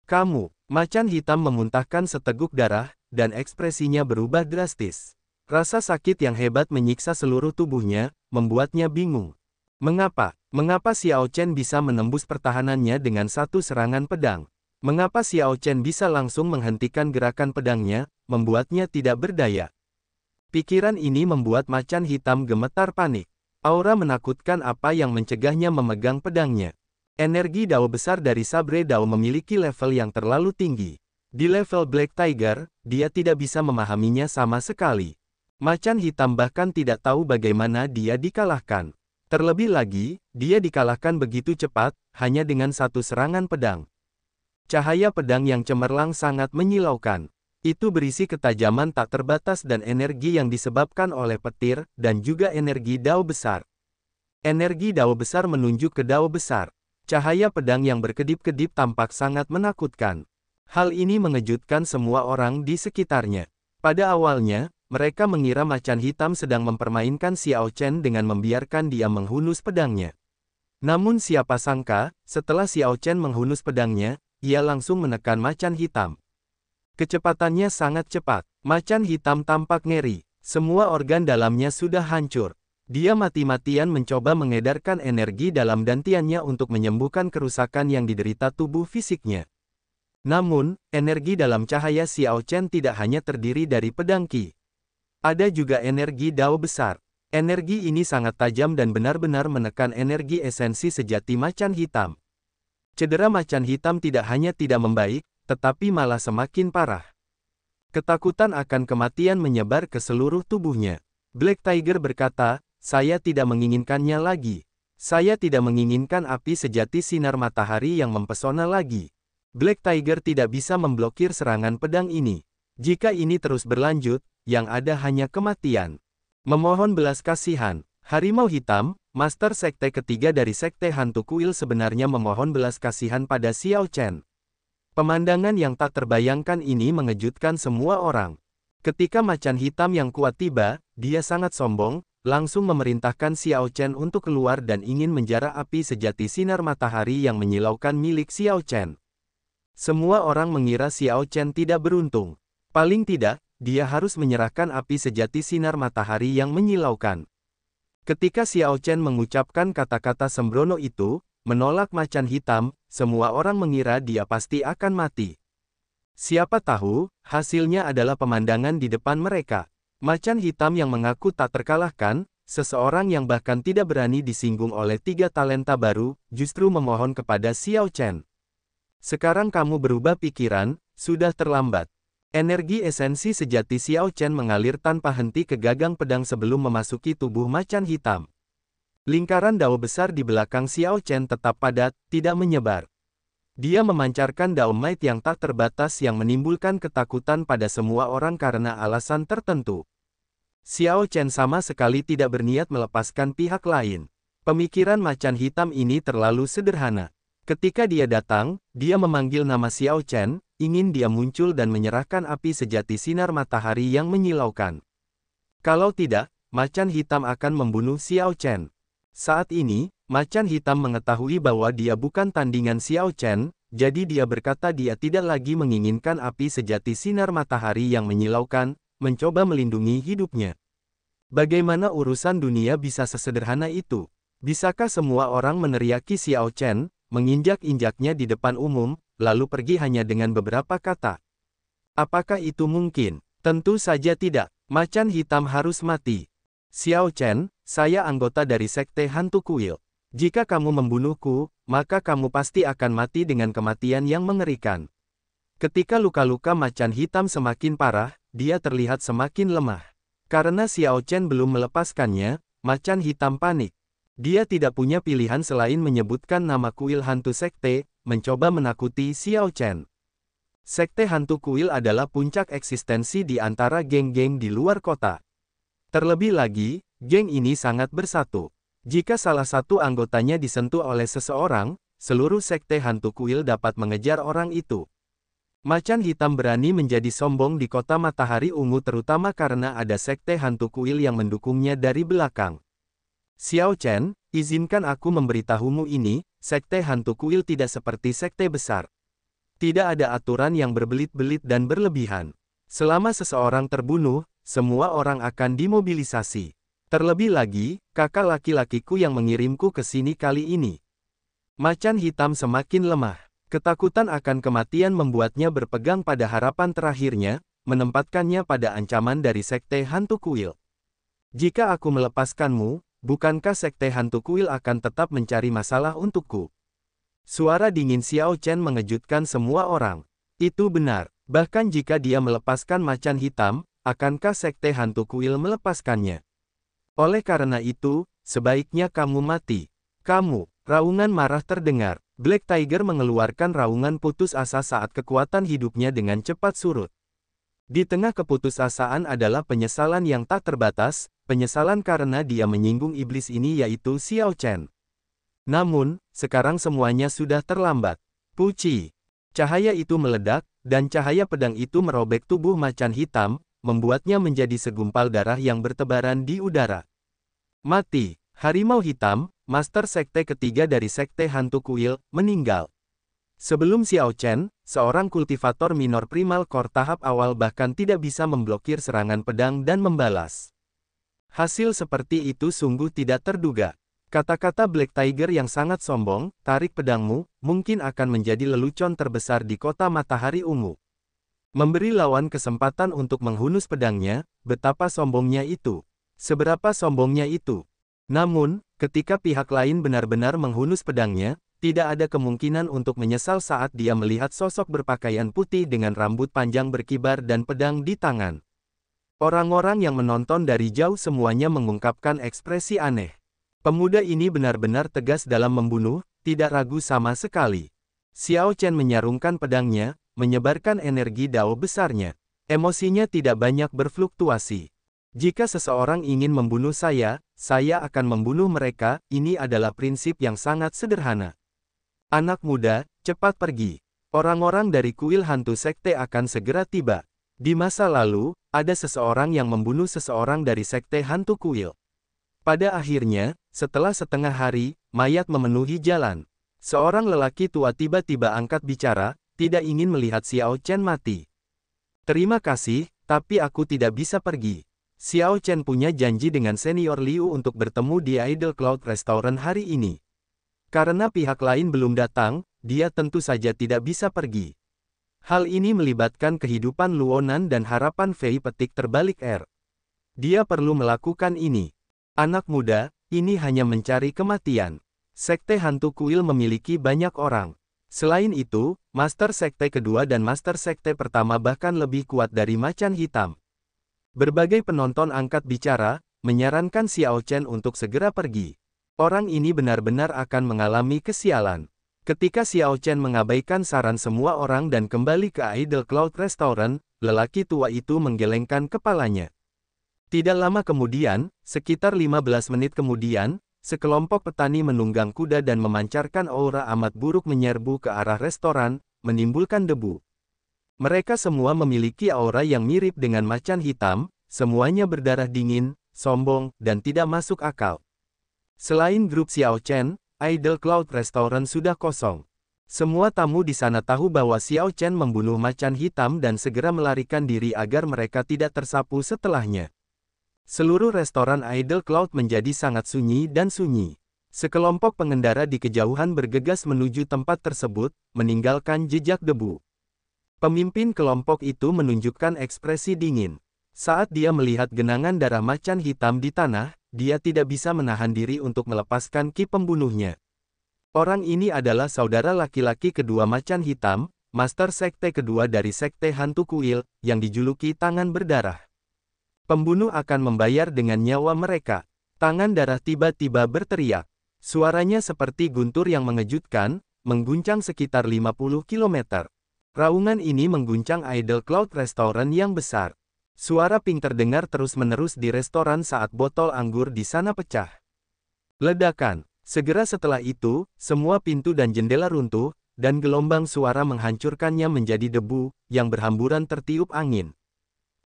Speaker 1: Kamu, macan hitam memuntahkan seteguk darah, dan ekspresinya berubah drastis. Rasa sakit yang hebat menyiksa seluruh tubuhnya, membuatnya bingung. Mengapa? Mengapa Xiao Chen bisa menembus pertahanannya dengan satu serangan pedang? Mengapa Xiao Chen bisa langsung menghentikan gerakan pedangnya, membuatnya tidak berdaya? Pikiran ini membuat macan hitam gemetar panik. Aura menakutkan apa yang mencegahnya memegang pedangnya. Energi Dao besar dari Sabre Dao memiliki level yang terlalu tinggi. Di level Black Tiger, dia tidak bisa memahaminya sama sekali. Macan hitam bahkan tidak tahu bagaimana dia dikalahkan. Terlebih lagi, dia dikalahkan begitu cepat, hanya dengan satu serangan pedang. Cahaya pedang yang cemerlang sangat menyilaukan. Itu berisi ketajaman tak terbatas dan energi yang disebabkan oleh petir, dan juga energi Dao besar. Energi Dao besar menunjuk ke Dao besar. Cahaya pedang yang berkedip-kedip tampak sangat menakutkan. Hal ini mengejutkan semua orang di sekitarnya. Pada awalnya, mereka mengira macan hitam sedang mempermainkan Xiao Chen dengan membiarkan dia menghunus pedangnya. Namun siapa sangka, setelah Xiao Chen menghunus pedangnya, ia langsung menekan macan hitam. Kecepatannya sangat cepat. Macan hitam tampak ngeri. Semua organ dalamnya sudah hancur. Dia mati-matian mencoba mengedarkan energi dalam dantiannya untuk menyembuhkan kerusakan yang diderita tubuh fisiknya. Namun, energi dalam cahaya Xiao Chen tidak hanya terdiri dari pedang Qi. Ada juga energi Dao besar. Energi ini sangat tajam dan benar-benar menekan energi esensi sejati macan hitam. Cedera macan hitam tidak hanya tidak membaik, tetapi malah semakin parah. Ketakutan akan kematian menyebar ke seluruh tubuhnya. Black Tiger berkata, "Saya tidak menginginkannya lagi. Saya tidak menginginkan api sejati sinar matahari yang mempesona lagi." Black Tiger tidak bisa memblokir serangan pedang ini. Jika ini terus berlanjut, yang ada hanya kematian. Memohon belas kasihan. Harimau Hitam, Master Sekte ketiga dari Sekte Hantu Kuil sebenarnya memohon belas kasihan pada Xiao Chen. Pemandangan yang tak terbayangkan ini mengejutkan semua orang. Ketika macan hitam yang kuat tiba, dia sangat sombong, langsung memerintahkan Xiao Chen untuk keluar dan ingin menjara api sejati sinar matahari yang menyilaukan milik Xiao Chen. Semua orang mengira Xiao Chen tidak beruntung. Paling tidak, dia harus menyerahkan api sejati sinar matahari yang menyilaukan. Ketika Xiao Chen mengucapkan kata-kata sembrono itu, menolak macan hitam, semua orang mengira dia pasti akan mati. Siapa tahu, hasilnya adalah pemandangan di depan mereka. Macan hitam yang mengaku tak terkalahkan, seseorang yang bahkan tidak berani disinggung oleh tiga talenta baru, justru memohon kepada Xiao Chen. Sekarang kamu berubah pikiran, sudah terlambat. Energi esensi sejati Xiao Chen mengalir tanpa henti ke gagang pedang sebelum memasuki tubuh macan hitam. Lingkaran Dao besar di belakang Xiao Chen tetap padat, tidak menyebar. Dia memancarkan Dao Might yang tak terbatas yang menimbulkan ketakutan pada semua orang karena alasan tertentu. Xiao Chen sama sekali tidak berniat melepaskan pihak lain. Pemikiran macan hitam ini terlalu sederhana. Ketika dia datang, dia memanggil nama Xiao Chen, ingin dia muncul dan menyerahkan api sejati sinar matahari yang menyilaukan. Kalau tidak, macan hitam akan membunuh Xiao Chen. Saat ini, macan hitam mengetahui bahwa dia bukan tandingan Xiao Chen, jadi dia berkata dia tidak lagi menginginkan api sejati sinar matahari yang menyilaukan, mencoba melindungi hidupnya. Bagaimana urusan dunia bisa sesederhana itu? Bisakah semua orang meneriaki Xiao Chen, menginjak-injaknya di depan umum, lalu pergi hanya dengan beberapa kata? Apakah itu mungkin? Tentu saja tidak. Macan hitam harus mati. Xiao Chen, saya anggota dari Sekte Hantu Kuil. Jika kamu membunuhku, maka kamu pasti akan mati dengan kematian yang mengerikan. Ketika luka-luka macan hitam semakin parah, dia terlihat semakin lemah. Karena Xiao Chen belum melepaskannya, macan hitam panik. Dia tidak punya pilihan selain menyebutkan nama kuil hantu sekte, mencoba menakuti Xiao Chen. Sekte hantu kuil adalah puncak eksistensi di antara geng-geng di luar kota. Terlebih lagi, geng ini sangat bersatu. Jika salah satu anggotanya disentuh oleh seseorang, seluruh sekte hantu kuil dapat mengejar orang itu. Macan hitam berani menjadi sombong di kota matahari ungu terutama karena ada sekte hantu kuil yang mendukungnya dari belakang. Xiao Chen, izinkan aku memberitahumu ini, sekte hantu kuil tidak seperti sekte besar. Tidak ada aturan yang berbelit-belit dan berlebihan. Selama seseorang terbunuh, semua orang akan dimobilisasi. Terlebih lagi, kakak laki-lakiku yang mengirimku ke sini kali ini. Macan hitam semakin lemah. Ketakutan akan kematian membuatnya berpegang pada harapan terakhirnya, menempatkannya pada ancaman dari Sekte Hantu Kuil. Jika aku melepaskanmu, bukankah Sekte Hantu Kuil akan tetap mencari masalah untukku? Suara dingin Xiao Chen mengejutkan semua orang. Itu benar, bahkan jika dia melepaskan macan hitam, akankah Sekte Hantu Kuil melepaskannya? Oleh karena itu, sebaiknya kamu mati. Kamu, raungan marah terdengar. Black Tiger mengeluarkan raungan putus asa saat kekuatan hidupnya dengan cepat surut. Di tengah keputusasaan adalah penyesalan yang tak terbatas, penyesalan karena dia menyinggung iblis ini yaitu Xiao Chen. Namun, sekarang semuanya sudah terlambat. Puci. Cahaya itu meledak, dan cahaya pedang itu merobek tubuh macan hitam, membuatnya menjadi segumpal darah yang bertebaran di udara. Mati. Harimau hitam, Master Sekte ketiga dari Sekte Hantu Kuil, meninggal. Sebelum Xiao Chen, seorang kultivator minor primal core tahap awal bahkan tidak bisa memblokir serangan pedang dan membalas. Hasil seperti itu sungguh tidak terduga. Kata-kata Black Tiger yang sangat sombong, tarik pedangmu, mungkin akan menjadi lelucon terbesar di kota matahari ungu. Memberi lawan kesempatan untuk menghunus pedangnya, betapa sombongnya itu. Seberapa sombongnya itu. Namun, ketika pihak lain benar-benar menghunus pedangnya, tidak ada kemungkinan untuk menyesal saat dia melihat sosok berpakaian putih dengan rambut panjang berkibar dan pedang di tangan. Orang-orang yang menonton dari jauh semuanya mengungkapkan ekspresi aneh. Pemuda ini benar-benar tegas dalam membunuh, tidak ragu sama sekali. Xiao Chen menyarungkan pedangnya, menyebarkan energi dao besarnya. Emosinya tidak banyak berfluktuasi. Jika seseorang ingin membunuh saya akan membunuh mereka, ini adalah prinsip yang sangat sederhana. Anak muda, cepat pergi. Orang-orang dari kuil hantu sekte akan segera tiba. Di masa lalu, ada seseorang yang membunuh seseorang dari sekte hantu kuil. Pada akhirnya, setelah setengah hari, mayat memenuhi jalan. Seorang lelaki tua tiba-tiba angkat bicara, tidak ingin melihat Xiao Chen mati. Terima kasih, tapi aku tidak bisa pergi. Xiao Chen punya janji dengan senior Liu untuk bertemu di Idle Cloud Restaurant hari ini. Karena pihak lain belum datang, dia tentu saja tidak bisa pergi. Hal ini melibatkan kehidupan Luonan dan harapan Fei petik terbalik R. Dia perlu melakukan ini. Anak muda, ini hanya mencari kematian. Sekte Hantu Kuil memiliki banyak orang. Selain itu, Master Sekte kedua dan Master Sekte pertama bahkan lebih kuat dari macan hitam. Berbagai penonton angkat bicara, menyarankan Xiao Chen untuk segera pergi. Orang ini benar-benar akan mengalami kesialan. Ketika Xiao Chen mengabaikan saran semua orang dan kembali ke Idle Cloud Restaurant, lelaki tua itu menggelengkan kepalanya. Tidak lama kemudian, sekitar 15 menit kemudian, sekelompok petani menunggang kuda dan memancarkan aura amat buruk menyerbu ke arah restoran, menimbulkan debu. Mereka semua memiliki aura yang mirip dengan macan hitam, semuanya berdarah dingin, sombong, dan tidak masuk akal. Selain grup Xiao Chen, Idle Cloud Restaurant sudah kosong. Semua tamu di sana tahu bahwa Xiao Chen membunuh macan hitam dan segera melarikan diri agar mereka tidak tersapu setelahnya. Seluruh restoran Idle Cloud menjadi sangat sunyi dan sunyi. Sekelompok pengendara di kejauhan bergegas menuju tempat tersebut, meninggalkan jejak debu. Pemimpin kelompok itu menunjukkan ekspresi dingin. Saat dia melihat genangan darah macan hitam di tanah, dia tidak bisa menahan diri untuk melepaskan ki pembunuhnya. Orang ini adalah saudara laki-laki kedua macan hitam, Master Sekte kedua dari Sekte Hantu Kuil, yang dijuluki Tangan Berdarah. Pembunuh akan membayar dengan nyawa mereka. Tangan darah tiba-tiba berteriak. Suaranya seperti guntur yang mengejutkan, mengguncang sekitar 50 km. Raungan ini mengguncang Idle Cloud Restaurant yang besar. Suara ping terdengar terus-menerus di restoran saat botol anggur di sana pecah. Ledakan. Segera setelah itu, semua pintu dan jendela runtuh, dan gelombang suara menghancurkannya menjadi debu, yang berhamburan tertiup angin.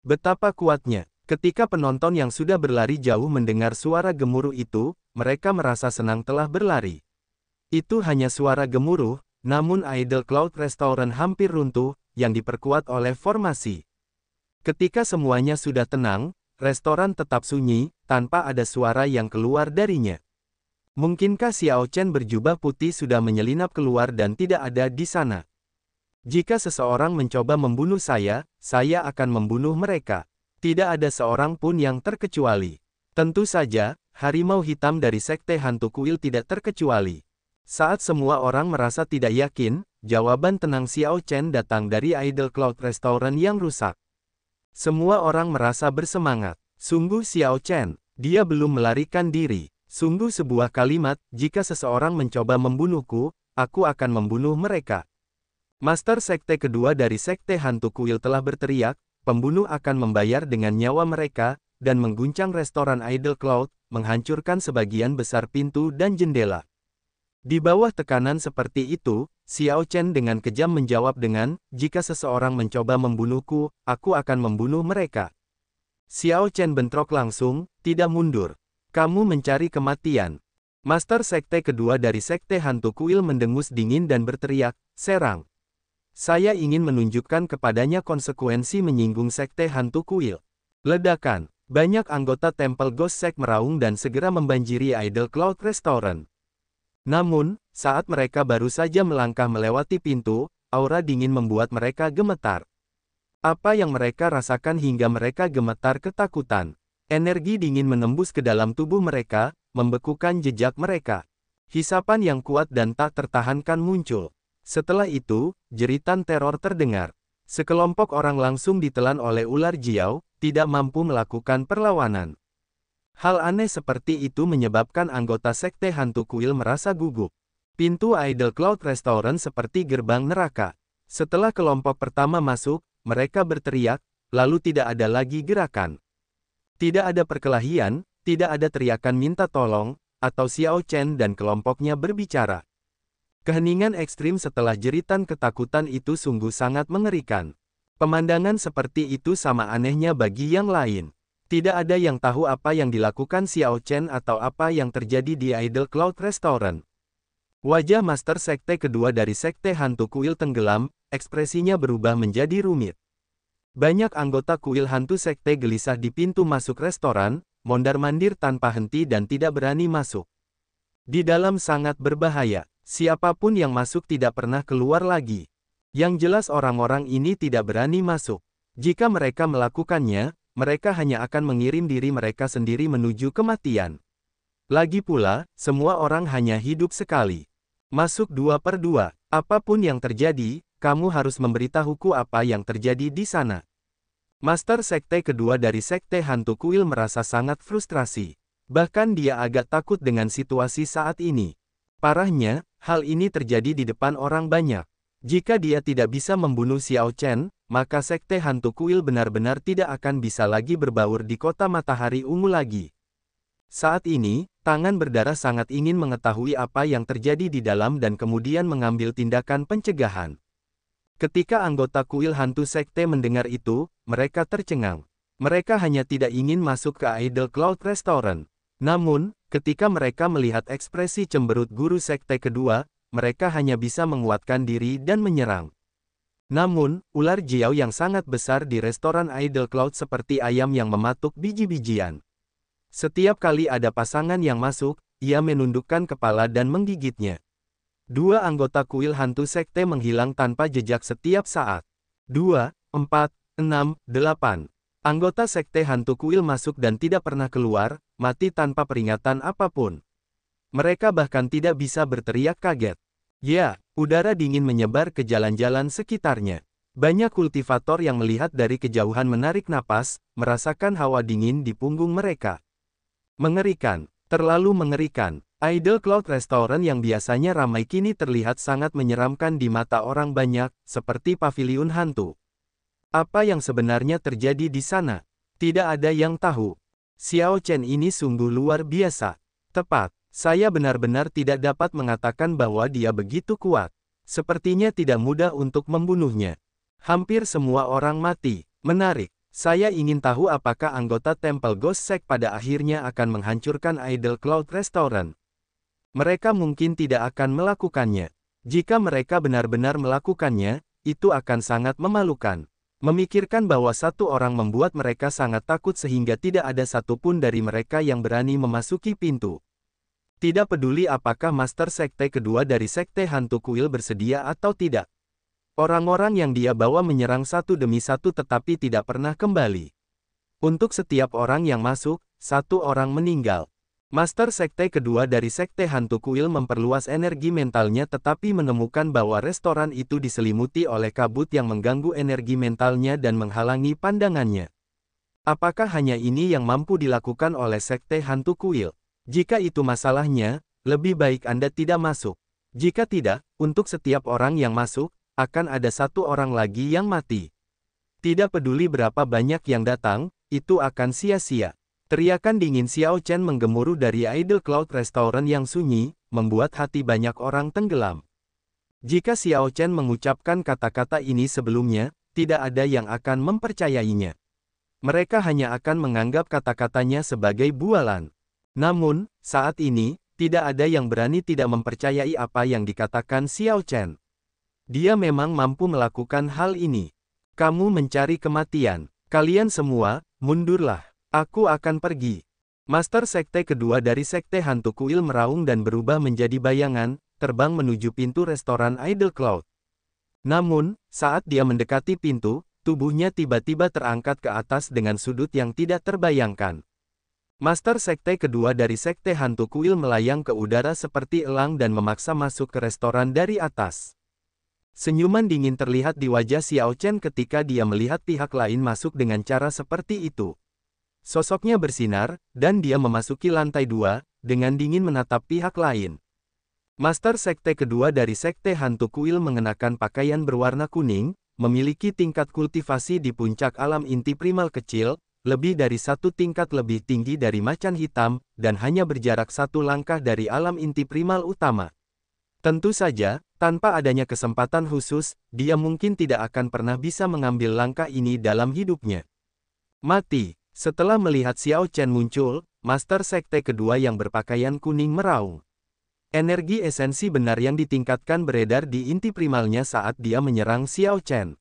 Speaker 1: Betapa kuatnya. Ketika penonton yang sudah berlari jauh mendengar suara gemuruh itu, mereka merasa senang telah berlari. Itu hanya suara gemuruh, namun Idle Cloud Restaurant hampir runtuh, yang diperkuat oleh formasi. Ketika semuanya sudah tenang, restoran tetap sunyi, tanpa ada suara yang keluar darinya. Mungkinkah Xiao Chen berjubah putih sudah menyelinap keluar dan tidak ada di sana? Jika seseorang mencoba membunuh saya akan membunuh mereka. Tidak ada seorang pun yang terkecuali. Tentu saja, harimau hitam dari Sekte Hantu Kuil tidak terkecuali. Saat semua orang merasa tidak yakin, jawaban tenang Xiao Chen datang dari Idle Cloud Restaurant yang rusak. Semua orang merasa bersemangat. Sungguh Xiao Chen, dia belum melarikan diri. Sungguh sebuah kalimat, jika seseorang mencoba membunuhku, aku akan membunuh mereka. Master Sekte kedua dari Sekte Hantu Kuil telah berteriak, pembunuh akan membayar dengan nyawa mereka, dan mengguncang restoran Idle Cloud, menghancurkan sebagian besar pintu dan jendela. Di bawah tekanan seperti itu, Xiao Chen dengan kejam menjawab dengan, jika seseorang mencoba membunuhku, aku akan membunuh mereka. Xiao Chen bentrok langsung, tidak mundur. Kamu mencari kematian. Master Sekte kedua dari Sekte Hantu Kuil mendengus dingin dan berteriak, serang. Saya ingin menunjukkan kepadanya konsekuensi menyinggung Sekte Hantu Kuil. Ledakan. Banyak anggota Temple Ghost Sect meraung dan segera membanjiri Idle Cloud Restaurant. Namun, saat mereka baru saja melangkah melewati pintu, aura dingin membuat mereka gemetar. Apa yang mereka rasakan hingga mereka gemetar ketakutan? Energi dingin menembus ke dalam tubuh mereka, membekukan jejak mereka. Hisapan yang kuat dan tak tertahankan muncul. Setelah itu, jeritan teror terdengar. Sekelompok orang langsung ditelan oleh ular Jiao, tidak mampu melakukan perlawanan. Hal aneh seperti itu menyebabkan anggota Sekte Hantu Kuil merasa gugup. Pintu Idle Cloud Restaurant seperti gerbang neraka. Setelah kelompok pertama masuk, mereka berteriak, lalu tidak ada lagi gerakan. Tidak ada perkelahian, tidak ada teriakan minta tolong, atau Xiao Chen dan kelompoknya berbicara. Keheningan ekstrim setelah jeritan ketakutan itu sungguh sangat mengerikan. Pemandangan seperti itu sama anehnya bagi yang lain. Tidak ada yang tahu apa yang dilakukan Xiao Chen atau apa yang terjadi di Idle Cloud Restaurant. Wajah Master Sekte kedua dari Sekte Hantu Kuil tenggelam, ekspresinya berubah menjadi rumit. Banyak anggota Kuil Hantu Sekte gelisah di pintu masuk restoran, mondar-mandir tanpa henti dan tidak berani masuk. Di dalam sangat berbahaya, siapapun yang masuk tidak pernah keluar lagi. Yang jelas orang-orang ini tidak berani masuk. Jika mereka melakukannya, mereka hanya akan mengirim diri mereka sendiri menuju kematian. Lagi pula, semua orang hanya hidup sekali. Masuk 2 per 2. Apapun yang terjadi, kamu harus memberitahuku apa yang terjadi di sana. Master Sekte kedua dari Sekte Hantu Kuil merasa sangat frustrasi. Bahkan dia agak takut dengan situasi saat ini. Parahnya, hal ini terjadi di depan orang banyak. Jika dia tidak bisa membunuh Xiao Chen, maka Sekte Hantu Kuil benar-benar tidak akan bisa lagi berbaur di kota matahari ungu lagi. Saat ini, tangan berdarah sangat ingin mengetahui apa yang terjadi di dalam dan kemudian mengambil tindakan pencegahan. Ketika anggota Kuil Hantu Sekte mendengar itu, mereka tercengang. Mereka hanya tidak ingin masuk ke Idle Cloud Restaurant. Namun, ketika mereka melihat ekspresi cemberut guru Sekte kedua, mereka hanya bisa menguatkan diri dan menyerang. Namun, ular Jiao yang sangat besar di restoran Idle Cloud seperti ayam yang mematuk biji-bijian. Setiap kali ada pasangan yang masuk, ia menundukkan kepala dan menggigitnya. 2 anggota Kuil Hantu Sekte menghilang tanpa jejak setiap saat. 2, 4, 6, 8. Anggota Sekte Hantu Kuil masuk dan tidak pernah keluar, mati tanpa peringatan apapun. Mereka bahkan tidak bisa berteriak kaget. Ya, udara dingin menyebar ke jalan-jalan sekitarnya. Banyak kultivator yang melihat dari kejauhan menarik napas, merasakan hawa dingin di punggung mereka. Mengerikan, terlalu mengerikan. Idle Cloud Restaurant yang biasanya ramai kini terlihat sangat menyeramkan di mata orang banyak, seperti paviliun hantu. Apa yang sebenarnya terjadi di sana? Tidak ada yang tahu. Xiao Chen ini sungguh luar biasa. Tepat. Saya benar-benar tidak dapat mengatakan bahwa dia begitu kuat. Sepertinya tidak mudah untuk membunuhnya. Hampir semua orang mati. Menarik. Saya ingin tahu apakah anggota Temple Ghost Sect pada akhirnya akan menghancurkan Idle Cloud Restaurant. Mereka mungkin tidak akan melakukannya. Jika mereka benar-benar melakukannya, itu akan sangat memalukan. Memikirkan bahwa satu orang membuat mereka sangat takut sehingga tidak ada satupun dari mereka yang berani memasuki pintu. Tidak peduli apakah Master Sekte kedua dari Sekte Hantu Kuil bersedia atau tidak. Orang-orang yang dia bawa menyerang satu demi satu tetapi tidak pernah kembali. Untuk setiap orang yang masuk, satu orang meninggal. Master Sekte kedua dari Sekte Hantu Kuil memperluas energi mentalnya tetapi menemukan bahwa restoran itu diselimuti oleh kabut yang mengganggu energi mentalnya dan menghalangi pandangannya. Apakah hanya ini yang mampu dilakukan oleh Sekte Hantu Kuil? Jika itu masalahnya, lebih baik Anda tidak masuk. Jika tidak, untuk setiap orang yang masuk, akan ada satu orang lagi yang mati. Tidak peduli berapa banyak yang datang, itu akan sia-sia. Teriakan dingin Xiao Chen menggemuruh dari Idle Cloud Restaurant yang sunyi, membuat hati banyak orang tenggelam. Jika Xiao Chen mengucapkan kata-kata ini sebelumnya, tidak ada yang akan mempercayainya. Mereka hanya akan menganggap kata-katanya sebagai bualan. Namun, saat ini, tidak ada yang berani tidak mempercayai apa yang dikatakan Xiao Chen. Dia memang mampu melakukan hal ini. Kamu mencari kematian. Kalian semua, mundurlah. Aku akan pergi. Master Sekte kedua dari Sekte Hantu Kuil meraung dan berubah menjadi bayangan, terbang menuju pintu restoran Idle Cloud. Namun, saat dia mendekati pintu, tubuhnya tiba-tiba terangkat ke atas dengan sudut yang tidak terbayangkan. Master Sekte kedua dari Sekte Hantu Kuil melayang ke udara seperti elang dan memaksa masuk ke restoran dari atas. Senyuman dingin terlihat di wajah Xiao Chen ketika dia melihat pihak lain masuk dengan cara seperti itu. Sosoknya bersinar, dan dia memasuki lantai 2, dengan dingin menatap pihak lain. Master Sekte kedua dari Sekte Hantu Kuil mengenakan pakaian berwarna kuning, memiliki tingkat kultivasi di puncak alam inti primal kecil, lebih dari satu tingkat lebih tinggi dari macan hitam, dan hanya berjarak satu langkah dari alam inti primal utama. Tentu saja, tanpa adanya kesempatan khusus, dia mungkin tidak akan pernah bisa mengambil langkah ini dalam hidupnya. Mati. Setelah melihat Xiao Chen muncul, Master Sekte kedua yang berpakaian kuning meraung. Energi esensi benar yang ditingkatkan beredar di inti primalnya saat dia menyerang Xiao Chen.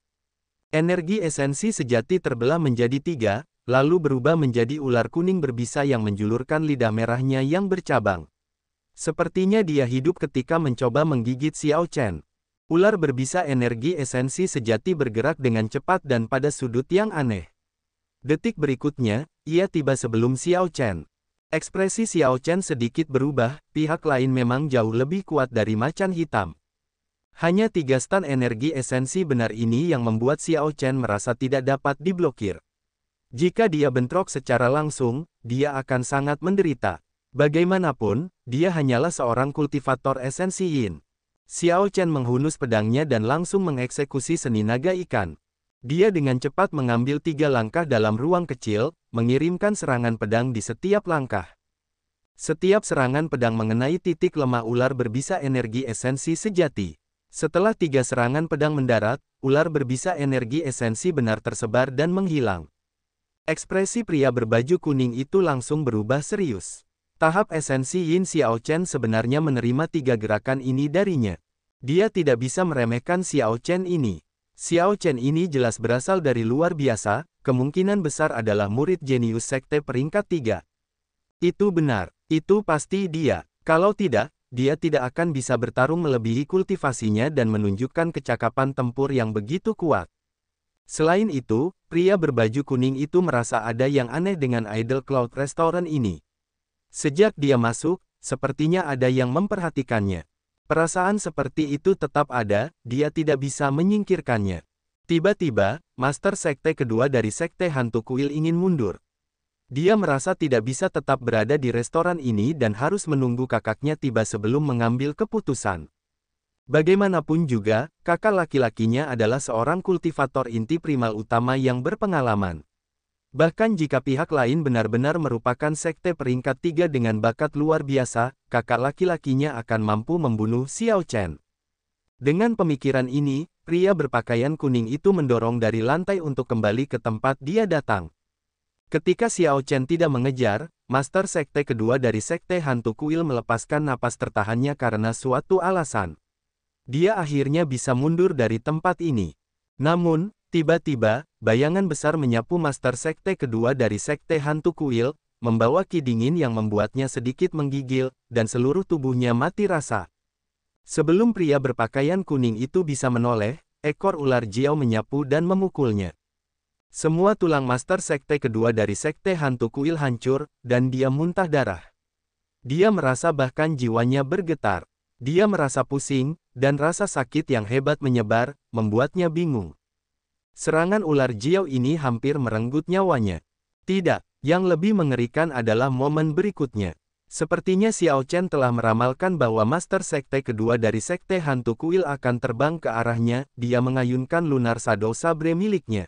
Speaker 1: Energi esensi sejati terbelah menjadi 3, lalu berubah menjadi ular kuning berbisa yang menjulurkan lidah merahnya yang bercabang. Sepertinya dia hidup ketika mencoba menggigit Xiao Chen. Ular berbisa energi esensi sejati bergerak dengan cepat dan pada sudut yang aneh. Detik berikutnya, ia tiba sebelum Xiao Chen. Ekspresi Xiao Chen sedikit berubah, pihak lain memang jauh lebih kuat dari macan hitam. Hanya 3 stan energi esensi benar ini yang membuat Xiao Chen merasa tidak dapat diblokir. Jika dia bentrok secara langsung, dia akan sangat menderita. Bagaimanapun, dia hanyalah seorang kultivator esensi yin. Xiao Chen menghunus pedangnya dan langsung mengeksekusi seni naga ikan. Dia dengan cepat mengambil 3 langkah dalam ruang kecil, mengirimkan serangan pedang di setiap langkah. Setiap serangan pedang mengenai titik lemah ular berbisa energi esensi sejati. Setelah 3 serangan pedang mendarat, ular berbisa energi esensi benar tersebar dan menghilang. Ekspresi pria berbaju kuning itu langsung berubah serius. Tahap esensi Yin Xiao Chen sebenarnya menerima 3 gerakan ini darinya. Dia tidak bisa meremehkan Xiao Chen ini. Xiao Chen ini jelas berasal dari luar biasa, kemungkinan besar adalah murid jenius sekte peringkat 3. Itu benar, itu pasti dia. Kalau tidak, dia tidak akan bisa bertarung melebihi kultivasinya dan menunjukkan kecakapan tempur yang begitu kuat. Selain itu, pria berbaju kuning itu merasa ada yang aneh dengan Idle Cloud Restaurant ini. Sejak dia masuk, sepertinya ada yang memperhatikannya. Perasaan seperti itu tetap ada, dia tidak bisa menyingkirkannya. Tiba-tiba, Master Sekte kedua dari Sekte Hantu Kuil ingin mundur. Dia merasa tidak bisa tetap berada di restoran ini dan harus menunggu kakaknya tiba sebelum mengambil keputusan. Bagaimanapun juga, kakak laki-lakinya adalah seorang kultivator inti primal utama yang berpengalaman. Bahkan jika pihak lain benar-benar merupakan sekte peringkat 3 dengan bakat luar biasa, kakak laki-lakinya akan mampu membunuh Xiao Chen. Dengan pemikiran ini, pria berpakaian kuning itu mendorong dari lantai untuk kembali ke tempat dia datang. Ketika Xiao Chen tidak mengejar, Master Sekte kedua dari Sekte Hantu Kuil melepaskan napas tertahannya karena suatu alasan. Dia akhirnya bisa mundur dari tempat ini. Namun, Tiba-tiba, bayangan besar menyapu Master Sekte kedua dari Sekte Hantu Kuil, membawa ki dingin yang membuatnya sedikit menggigil, dan seluruh tubuhnya mati rasa. Sebelum pria berpakaian kuning itu bisa menoleh, ekor ular Jiao menyapu dan memukulnya. Semua tulang Master Sekte kedua dari Sekte Hantu Kuil hancur, dan dia muntah darah. Dia merasa bahkan jiwanya bergetar. Dia merasa pusing, dan rasa sakit yang hebat menyebar, membuatnya bingung. Serangan ular Jiao ini hampir merenggut nyawanya. Tidak, yang lebih mengerikan adalah momen berikutnya. Sepertinya Xiao Chen telah meramalkan bahwa Master Sekte kedua dari Sekte Hantu Kuil akan terbang ke arahnya, dia mengayunkan Lunar Shadow Sabre miliknya.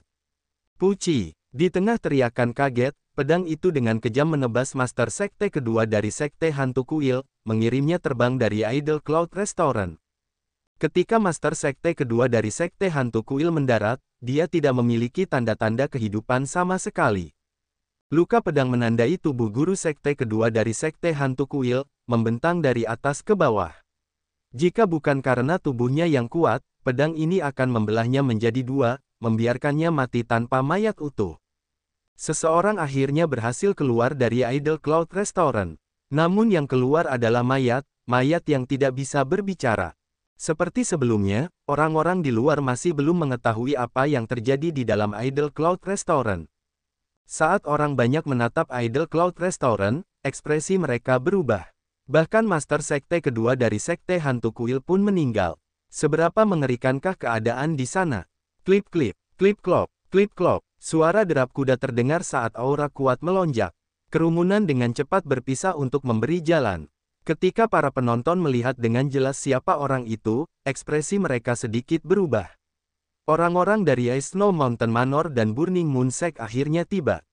Speaker 1: Puci! Di tengah teriakan kaget, pedang itu dengan kejam menebas Master Sekte kedua dari Sekte Hantu Kuil, mengirimnya terbang dari Idle Cloud Restaurant. Ketika Master Sekte kedua dari Sekte Hantu Kuil mendarat, dia tidak memiliki tanda-tanda kehidupan sama sekali. Luka pedang menandai tubuh guru Sekte kedua dari Sekte Hantu Kuil, membentang dari atas ke bawah. Jika bukan karena tubuhnya yang kuat, pedang ini akan membelahnya menjadi dua, membiarkannya mati tanpa mayat utuh. Seseorang akhirnya berhasil keluar dari Idle Cloud Restaurant. Namun yang keluar adalah mayat yang tidak bisa berbicara. Seperti sebelumnya, orang-orang di luar masih belum mengetahui apa yang terjadi di dalam Idle Cloud Restaurant. Saat orang banyak menatap Idle Cloud Restaurant, ekspresi mereka berubah. Bahkan Master Sekte kedua dari Sekte Hantu Kuil pun meninggal. Seberapa mengerikankah keadaan di sana? Klip-klip, klip-klop, klip-klop. Suara derap kuda terdengar saat aura kuat melonjak. Kerumunan dengan cepat berpisah untuk memberi jalan. Ketika para penonton melihat dengan jelas siapa orang itu, ekspresi mereka sedikit berubah. Orang-orang dari Ice Snow Mountain Manor dan Burning Moon Sect akhirnya tiba.